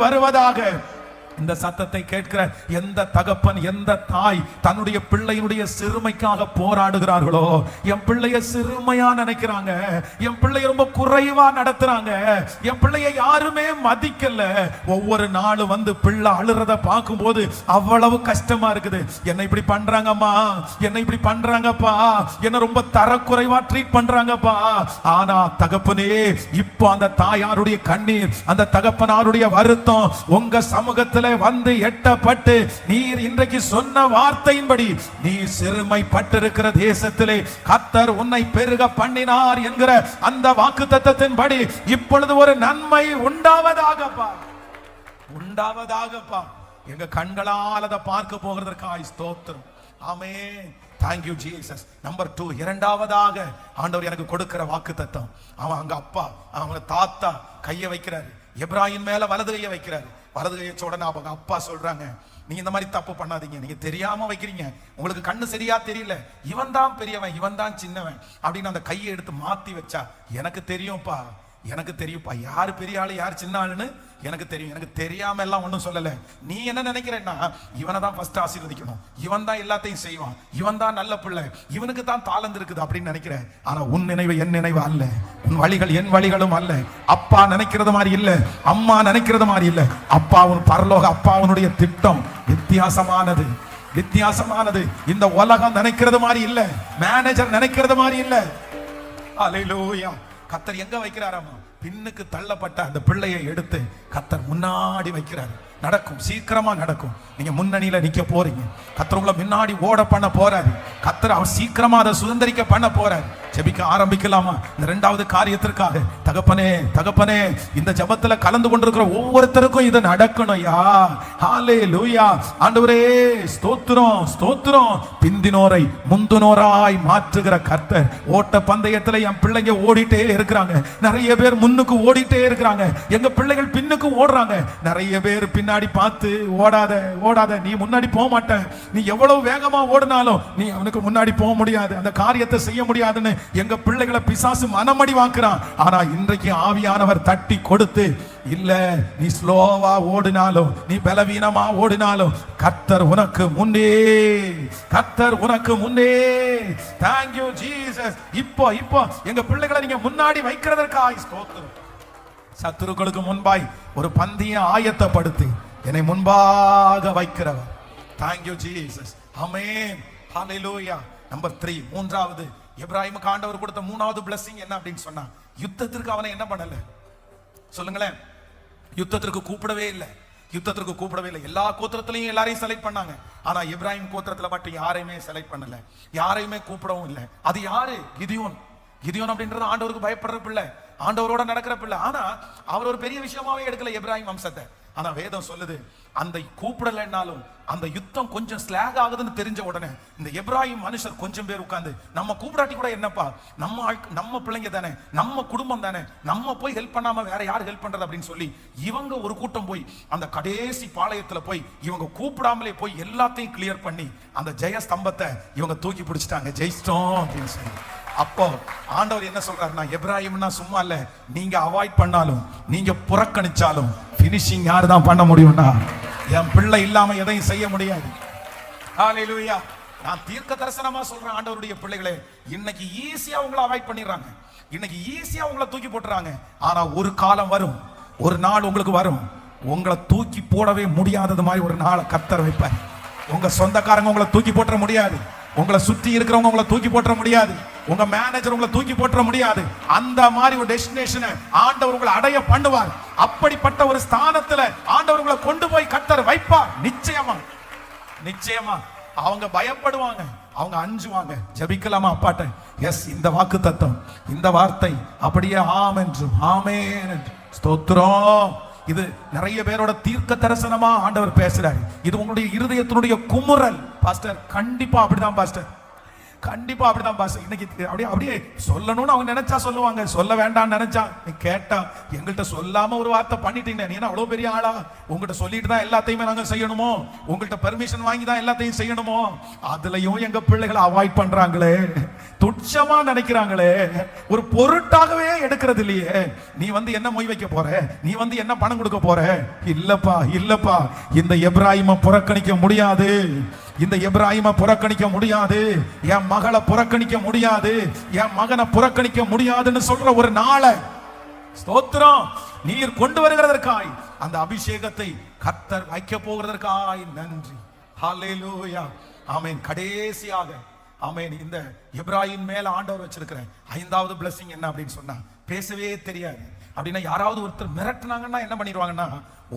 வருவதாக. இந்த சத்தத்தை கேட்கிற எந்த தகப்பன், எந்த தாய் தன்னுடைய பிள்ளையினுடைய சிறுமைக்காக போராடுகிறார்களோ, என் பிள்ளைய சிறுமையா நினைக்கிறாங்க, என் பிள்ளைய ரொம்ப குறைவா நடத்துறாங்க, என் பிள்ளைய யாருமே மதிக்கல, ஒவ்வொரு நாளும் வந்து பிள்ளை அழுறத பார்க்கும்போது அவ்வளவு கஷ்டமா இருக்குது. என்னை இப்படி பண்றாங்கம்மா, என்னை இப்படி பண்றாங்கப்பா, என்ன ரொம்ப தரக்குறைவா ட்ரீட் பண்றாங்கப்பா. ஆனா தகப்பனே, இப்போ அந்த தாயாருடைய கண்ணீர், அந்த தகப்பனாருடைய வருத்தம் உங்க சமூகத்துல வந்து எட்டப்பட்டு நீர் இன்றைக்கு சொன்ன வார்த்தையின்படி நீ சிறுமைப்பட்டிருக்கிற தேசத்திலே கர்த்தர் உன்னை பெருக பண்ணினார் என்கிற அந்த வாக்குத்தத்தத்தின்படி இப்பொழுது ஒரு நன்மை உண்டாவதாகப்பா. எங்க கண்களால் அதை பார்க்க போகிறதற்காய் ஸ்தோத்திரம். ஆமென். Thank you Jesus. நம்பர் 2, இரண்டாவதாக ஆண்டவர் எனக்கு கொடுக்கிற வாக்குத்தத்தம், அவன் அங்க அப்பா, அவங்க தாத்தா கைய வைக்கிறாரு, எப்ராயிம் மேல வலது கையை வைக்கிறாரு. வலது கையை உடனே அவங்க அப்பா சொல்றாங்க, நீங்க இந்த மாதிரி தப்பு பண்ணாதீங்க, நீங்க தெரியாம வைக்கிறீங்க, உங்களுக்கு கண்ணு சரியா தெரியல, இவன் தான் பெரியவன், இவன் தான் சின்னவன் அப்படின்னு அந்த கையை எடுத்து மாத்தி வச்சா, எனக்கு தெரியும்ப்பா, யாரு பெரிய ஆளு யார் சின்ன ஆளுன்னு எனக்கு தெரியும், எனக்கு தெரியாம எல்லாம் ஒன்றும் சொல்லல. நீ என்ன நினைக்கிறேன்னா, இவனை தான் ஃபர்ஸ்ட் ஆசீர்வதிக்கணும், இவன் தான் எல்லாத்தையும் செய்வான், இவன் தான் நல்ல பிள்ளை, இவனுக்கு தான் தாளந்து இருக்குது அப்படின்னு நினைக்கிறேன். ஆனா உன் நினைவு என் நினைவு அல்ல, உன் வழிகள் என் வழிகளும் அல்ல. அப்பா நினைக்கிறது மாதிரி இல்ல, அம்மா நினைக்கிறது மாதிரி இல்ல. அப்பாவும் பரலோக அப்பாவுடைய திட்டம் வித்தியாசமானது. இந்த உலகம் நினைக்கிறது மாதிரி இல்ல, மேனேஜர் நினைக்கிறது மாதிரி இல்ல. அல்லேலூயா. கர்த்தர் எங்க வைக்கிறாராமா? பின்னுக்கு தள்ளப்பட்ட அந்த பிள்ளையை எடுத்து கர்த்தர் முன்னாடி வைக்கிறார். நடக்கும், சீக்கிரமா நடக்கும். நீங்க முன்னணியில நிக்க போறீங்க, கர்த்தர் உங்களை முன்னாடி ஓட பண்ண போறாரு. கர்த்தர் அவர் சீக்கிரமா அதை சுதந்திரிக்க பண்ண போறாரு. ஜெபிக்க ஆரம்பிக்கலாமா? இந்த இரண்டாவது காரியத்திற்காக தகப்பனே, தகப்பனே, இந்த ஜெபத்துல கலந்து கொண்டிருக்கிற ஒவ்வொருத்தருக்கும் இது நடக்கணும்யா. ஹalleluya. ஆண்டவரே ஸ்தோத்திரம், ஸ்தோத்திரம். பிந்தினோரை முந்தினோராய் மாற்றுகிற கர்த்தர். ஓட்ட பந்தயத்துல என் பிள்ளைங்க ஓடிட்டே இருக்கிறாங்க. நிறைய பேர் முன்னுக்கு ஓடிட்டே இருக்கிறாங்க. எங்க பிள்ளைகள் பின்னுக்கு ஓடுறாங்க. நிறைய பேர் பின்னாடி பார்த்து ஓடாத, ஓடாத, நீ முன்னாடி போக மாட்ட, நீ எவ்வளவு வேகமா ஓடினாலும் நீ அவனுக்கு முன்னாடி போக முடியாது, அந்த காரியத்தை செய்ய முடியாதுன்னு எங்க பிள்ளைகளை பிசாசு மனமடி வாக்குறான். ஆனா இன்றைக்கு ஆவியானவர் தட்டி கொடுத்து, இல்ல நீ ஸ்லோவா ஓடினாலும், நீ பலவீனமா ஓடினாலும் கர்த்தர் உனக்கு முன்னே, கர்த்தர் உனக்கு முன்னே. Thank you Jesus. இப்போ எங்க பிள்ளைகளை நீங்க முன்னாடி வைக்கிறதற்காக ஸ்தோத்திரம். சத்துருக்களுக்கு முன்பாய் ஒரு பந்திய ஆயத்தப்படுத்தி என்னை முன்பாக வைக்கிறவர். Thank you Jesus. Amen. Hallelujah. Number 3, மூன்றாவது எபிராயிமுக்கு ஆண்டவர் கொடுத்த மூணாவது blessing என்ன அப்படின்னு சொன்னா, யுத்தத்திற்கு அவனை என்ன பண்ணல சொல்லுங்களேன். யுத்தத்திற்கு கூப்பிடவே இல்லை, யுத்தத்திற்கு கூப்பிடவே இல்லை. எல்லா கோத்திரத்திலையும் எல்லாரையும் செலக்ட் பண்ணாங்க. ஆனா இப்ராஹிம் கோத்திரத்துல மட்டும் யாரையுமே செலக்ட் பண்ணல, யாரையுமே கூப்பிடவும் இல்லை. அது யாரு? கிதியோன். கிதியோன் அப்படின்றது ஆண்டவருக்கு பயப்படுற பிள்ளை, ஆண்டவரோட நடக்கிற பிள்ளை. ஆனா அவர் ஒரு பெரிய விஷயமாவே எடுக்கல இப்ராஹிம் வம்சத்தை. ஆனா வேதம் சொல்லுது, அந்த கூப்பிடலைன்னாலும் அந்த யுத்தம் கொஞ்சம் ஸ்லாக் ஆகுதுன்னு தெரிஞ்ச உடனே இந்த எப்ராஹிம் மனுஷர் கொஞ்சம் பேர் உட்கார்ந்து, நம்ம கூப்பிடாட்டி கூட என்னப்பா, நம்ம பிள்ளைங்க தானே, நம்ம குடும்பம் தானே, நம்ம போய் ஹெல்ப் பண்ணாம வேற யார் ஹெல்ப் பண்றது அப்படின்னு சொல்லி இவங்க ஒரு கூட்டம் போய் அந்த கடைசி பாளையத்துல போய் இவங்க கூப்பிடாமலே போய் எல்லாத்தையும் கிளியர் பண்ணி அந்த ஜெய ஸ்தம்பத்தை இவங்க தூக்கி பிடிச்சிட்டாங்க. ஜெயிச்சிட்டோம் அப்படின்னு சொல்லி. அப்போ ஆண்டவர் என்ன சொல்றாருன்னா, எப்ராஹிம்னா சும்மா இல்ல, நீங்க அவாய்ட் பண்ணாலும், நீங்க புறக்கணிச்சாலும் பினிஷிங் யாரு தான் பண்ண முடியும்னா, என் பிள்ளை இல்லாம எதையும் செய்ய முடியாது. ஹalleluya. நான் தீர்க்க தரிசனமா சொல்றேன், ஆண்டவருடைய பிள்ளைகளே, இன்னைக்கு ஈஸியா உங்களை அவாய்ட் பண்ணிடுறாங்க, இன்னைக்கு ஈஸியா உங்களை தூக்கி போட்டுறாங்க. ஆனா ஒரு காலம் வரும், ஒரு நாள் உங்களுக்கு வரும், உங்களை தூக்கி போடவே முடியாதது மாதிரி ஒரு நாளை கர்த்தர் வைப்பார். உங்க சொந்தக்காரங்க உங்களை தூக்கி போட்டுற முடியாது, உங்களை சுற்றி இருக்கிறவங்க உங்களை தூக்கி போட்டுற முடியாது, உங்க மேனேஜர் உங்களை தூக்கி போட்டுற முடியாது. அந்த மாதிரி ஒரு டெஸ்டினேஷனை ஆண்டவர் உங்களை அடைய பண்ணுவார். அப்படிப்பட்ட ஒரு ஸ்தானத்துல ஆண்டவர் உங்களை கொண்டு போய் கர்த்தர் வைப்பார். நிச்சயமா, நிச்சயமா. அவங்க பயப்படுவாங்க, அவங்க அஞ்சுவாங்க. ஜெபிக்கலாமா அப்பாட்ட? எஸ், இந்த வாக்கு தத்தம், இந்த வார்த்தை அப்படியே ஆம் என்றும் ஆமென் என்று ஸ்தோத்திரம். இது நிறைய பேரோட தீர்க்க தரிசனமா ஆண்டவர் பேசுறாரு. இது உங்களுடைய இருதயத்தினுடைய குமுறல் பாஸ்டர். கண்டிப்பா அப்படிதான் பாஸ்டர், கண்டிப்பா அப்படிதான் பாஸ்டர். இன்னைக்கு அப்படியே சொல்லணும்னு அவங்க நினைச்சா சொல்லுவாங்க, சொல்ல வேண்டாம்னு நினைச்சா நீ கேட்டா எங்கள்கிட்ட சொல்லாம ஒரு வார்த்தை பண்ணிட்டீங்க, நீ என்ன அவ்வளவு பெரிய ஆளா, உங்கள்கிட்ட சொல்லிட்டு தான் எல்லாத்தையுமே நாங்க செய்யணுமோ, உங்கள்கிட்ட பெர்மிஷன் வாங்கி தான் எல்லாத்தையும் செய்யணுமோ? அதுலயும் எங்க பிள்ளைகளை அவாய்ட் பண்றாங்களே, துச்சமா நினைக்கிறாங்களே, ஒரு பொருட்டாகவே எடுக்கிறது இல்லையே. நீ வந்து என்ன மொய் வைக்க போற, நீ வந்து என்ன பணம் கொடுக்க போற? இல்லப்பா, இல்லப்பா, இந்த எப்ராஹிமை புறக்கணிக்க முடியாது, இந்த எப்ராஹிமை புறக்கணிக்க முடியாது, என் மகளை புறக்கணிக்க முடியாது, என் மகனை புறக்கணிக்க முடியாதுன்னு சொல்ற ஒரு நாளை ஸ்தோத்திரம் நீர் கொண்டு வருகிறதற்காய், அந்த அபிஷேகத்தை கர்த்தர் வைக்க போகிறதற்காய் நன்றி. ஹalleluya. ஆமென். கடைசியாக ஆமென், இந்த எப்ராஹிம் மேல ஆண்டவர் வச்சிருக்கிற 5வது blessing என்ன அப்படின்னு சொன்னா, பேசவே தெரியாது அப்படின்னா யாராவது ஒருத்தர் மிரட்டினாங்கன்னா என்ன பண்ணிடுவாங்கன்னா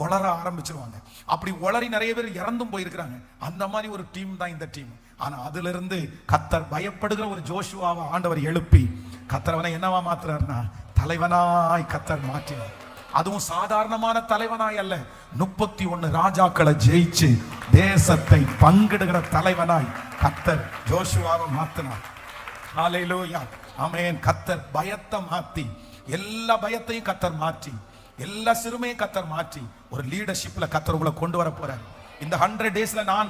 உளர ஆரம்பிச்சிருவாங்க. அப்படி உளறி நிறைய பேர் இறந்தும் போயிருக்கிறாங்க. அந்த மாதிரி ஒரு டீம் தான் இந்த டீம். ஆனா அதுல இருந்து கர்த்தர் பயப்படுகிற ஒரு ஜோஷுவாவை ஆண்டவர் எழுப்பி கர்த்தரவனை என்னவா மாத்துறாருன்னா தலைவனாய் கர்த்தர் மாற்றினார். அதுவும் சாதாரணமான தலைவனாய் அல்ல, 31 ராஜாக்களை ஜெயிச்சு தேசத்தை பங்கிடுகிற தலைவனாய் கர்த்தர் ஜோஷுவாவை மாத்தினார். ஹalleluya. ஆமென். கர்த்தர் பயத்தை மாத்தி, எல்லா பயத்தையும் கர்த்தர் மாற்றி, எல்லா சிறுமையும் கர்த்தர் மாற்றி ஒரு லீடர்ஷிப்ல கர்த்தர் உங்களை கொண்டு வர போறார். இந்த 100 டேஸ்ல நான்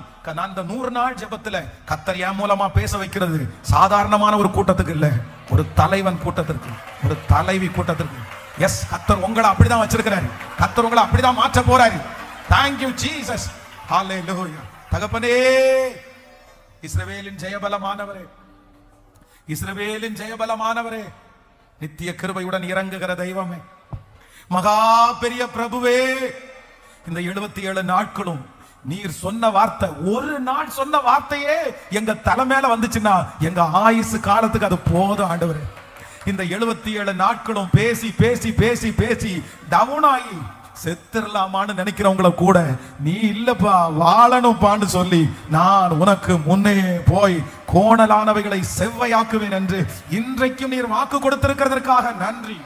இந்த 100 நாள் ஜெபத்துல கர்த்தர் என் மூலமா பேச வைக்கிறது சாதாரணமான ஒரு கூட்டத்துக்கு இல்ல, ஒரு தலைவன் கூட்டத்திற்கு, ஒரு தலைவி கூட்டத்திற்கு. எஸ், கர்த்தர் உங்களை அப்படிதான் வச்சிருக்கிறாரு, கர்த்தர் உங்களை அப்படிதான் மாற்ற போறாரு. Thank you Jesus. ஹalleluya. தகப்பனே, இஸ்ரவேலின் ஜெயபலமானவரே, இஸ்ரவேலின் ஜெயபலமானவரே, நித்திய கிருபையுடன் இறங்குகிற தெய்வமே, மகா பெரிய பிரபுவே, இந்த 77 நாட்களும் நீர் சொன்ன வார்த்தை, ஒரு நாள் சொன்ன வார்த்தையே எங்க தலை மேல வந்துச்சுன்னா எங்க ஆயுசு காலத்துக்கு அது போதும் ஆண்டவரே. இந்த 77 நாட்களும் பேசி பேசி பேசி பேசி டவுன் ஆகி செத்துடலாமான்னு நினைக்கிறவங்கள கூட நீ இல்லப்பா வாழணும்பான்னு சொல்லி நான் உனக்கு முன்னே போய் கோணலானவைகளை செவ்வையாக்குவேன் என்று இன்றைக்கும் நீர் வாக்கு கொடுத்திருக்கிறதற்காக நன்றி.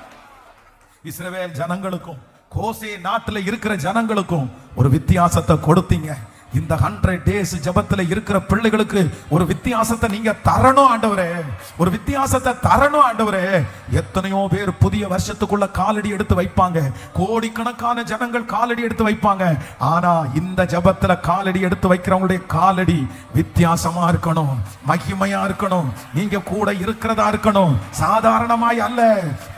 இஸ்ரவேல் ஜனங்களுக்கும் கோசே நாட்டில் இருக்கிற ஜனங்களுக்கும் ஒரு வித்தியாசத்தை கொடுத்தீங்க. இந்த 100 days ஜெபத்துல இருக்கிற பிள்ளைகளுக்கு ஒரு வித்தியாசத்தை நீங்க தரணும் ஆண்டவரே, ஒரு வித்தியாசத்தை தரணும் ஆண்டவரே. எத்தனையோ பேர் புதிய வருஷத்துக்குள்ள காலடி எடுத்து வைப்பாங்க, கோடிக்கணக்கான ஜனங்கள் காலடி எடுத்து வைப்பாங்க. ஆனா இந்த ஜெபத்துல காலடி எடுத்து வைக்கிறவங்களுடைய காலடி வித்தியாசமா இருக்கணும், மகிமையா இருக்கணும், நீங்க கூட இருக்கிறதா இருக்கணும். சாதாரணமாய் அல்ல,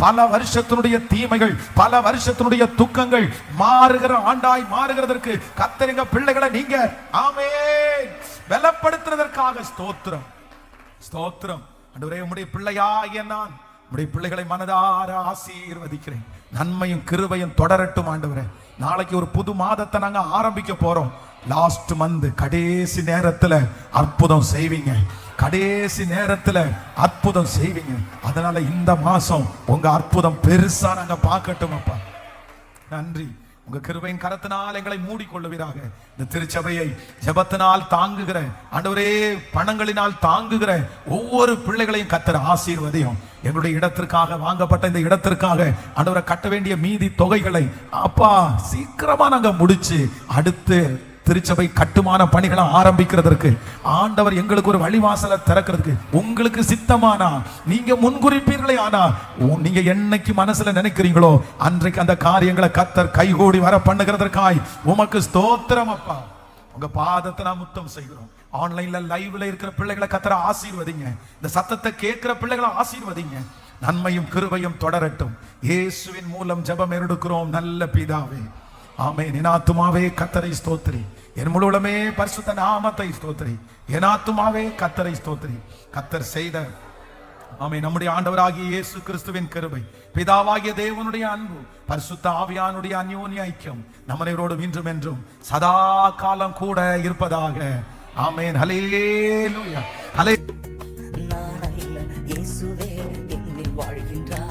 பல வருஷத்தினுடைய தீமைகள், பல வருஷத்தினுடைய துக்கங்கள் மாறுகிற ஆண்டாய் மாறுகிறதற்கு கர்த்தர் பிள்ளைகளை நீங்க ஆமென் பலப்படுத்துவதற்காக ஸ்தோத்திரம், ஸ்தோத்திரம். ஆண்டவரே, உம்முடைய பிள்ளையாகிய நான் உம்முடைய பிள்ளைகளை மனதார ஆசீர்வதிக்கிறேன். நன்மையும் கிருபையும் தொடரட்டும் ஆண்டவரே. நாளைக்கு ஒரு புது மாதத்தை நாங்க ஆரம்பிக்க போறோம். லாஸ்ட் மந்த் கடைசி நேரத்துல அற்புதம் செய்வீங்க, கடைசி நேரத்துல அற்புதம் செய்வீங்க. அதனால இந்த மாசம் உங்க அற்புதம் பெருசா நாங்க பார்க்கட்டும் அப்பா. நன்றி. உங்க கிருபையின் கரத்தினால் எங்களை மூடிக்கொள்ளுவீராக. இந்த திருச்சபையை ஜெபத்தினால் தாங்குகிற ஆண்டவரே, பணங்களினால் தாங்குகிற ஒவ்வொரு பிள்ளைகளையும் கர்த்தர் ஆசீர்வதியும். எங்களுடைய இடத்திற்காக வாங்கப்பட்ட இந்த இடத்திற்காக ஆண்டவரை கட்ட வேண்டிய மீதி தொகைகளை அப்பா சீக்கிரமா நாங்க முடிச்சு அடுத்து திருச்சபை கட்டுமான பணிகளை ஆரம்பிக்கிறதற்கு ஆண்டவர் எங்களுக்கு ஒரு வழிவாசலை திறக்கிறதுக்கு உங்களுக்கு சித்தமானா, நீங்க முன்குறிப்பீர்களே, ஆனா நீங்க என்னைக்கு மனசுல நினைக்கிறீங்களோ அன்றைக்கு அந்த காரியங்களை கர்த்தர் கைகூடி வர பண்ணுகிறதற்காய் உமக்கு ஸ்தோத்திரம் அப்பா. உங்க பாதத்தை நான் முத்தம் செய்கிறோம். ஆன்லைன்ல லைவ்ல இருக்கிற பிள்ளைகளை கர்த்தர் ஆசீர்வதிங்க. இந்த சத்தத்தை கேட்கிற பிள்ளைகளை ஆசீர்வதிங்க. நன்மையும் கிருபையும் தொடரட்டும். இயேசுவின் மூலம் ஜெபம் எடுக்கிறோம் நல்ல பிதாவே, ஆமென். என் ஆத்துமாவே கர்த்தரை ஸ்தோத்திரி, என் முழுவதுமே பரிசுத்த நாமத்தை ஸ்தோத்திரி. என் ஆத்துமாவே கர்த்தரை ஸ்தோத்திரி. கர்த்தர் செய்த ஆமென் நம்முடைய ஆண்டவராகிய இயேசு கிறிஸ்துவின் கிருபை, பிதாவாகிய தேவனுடைய அன்பு, பரிசுத்த ஆவியானுடைய அந்யோன்ய ஐக்கியம் நம்மளோடு இன்றும் என்றும் சதா காலம் கூட இருப்பதாக. ஆமென். ஹல்லேலூயா. நான் அல்ல, இயேசுவே என்னில் வாழ்கின்றார்.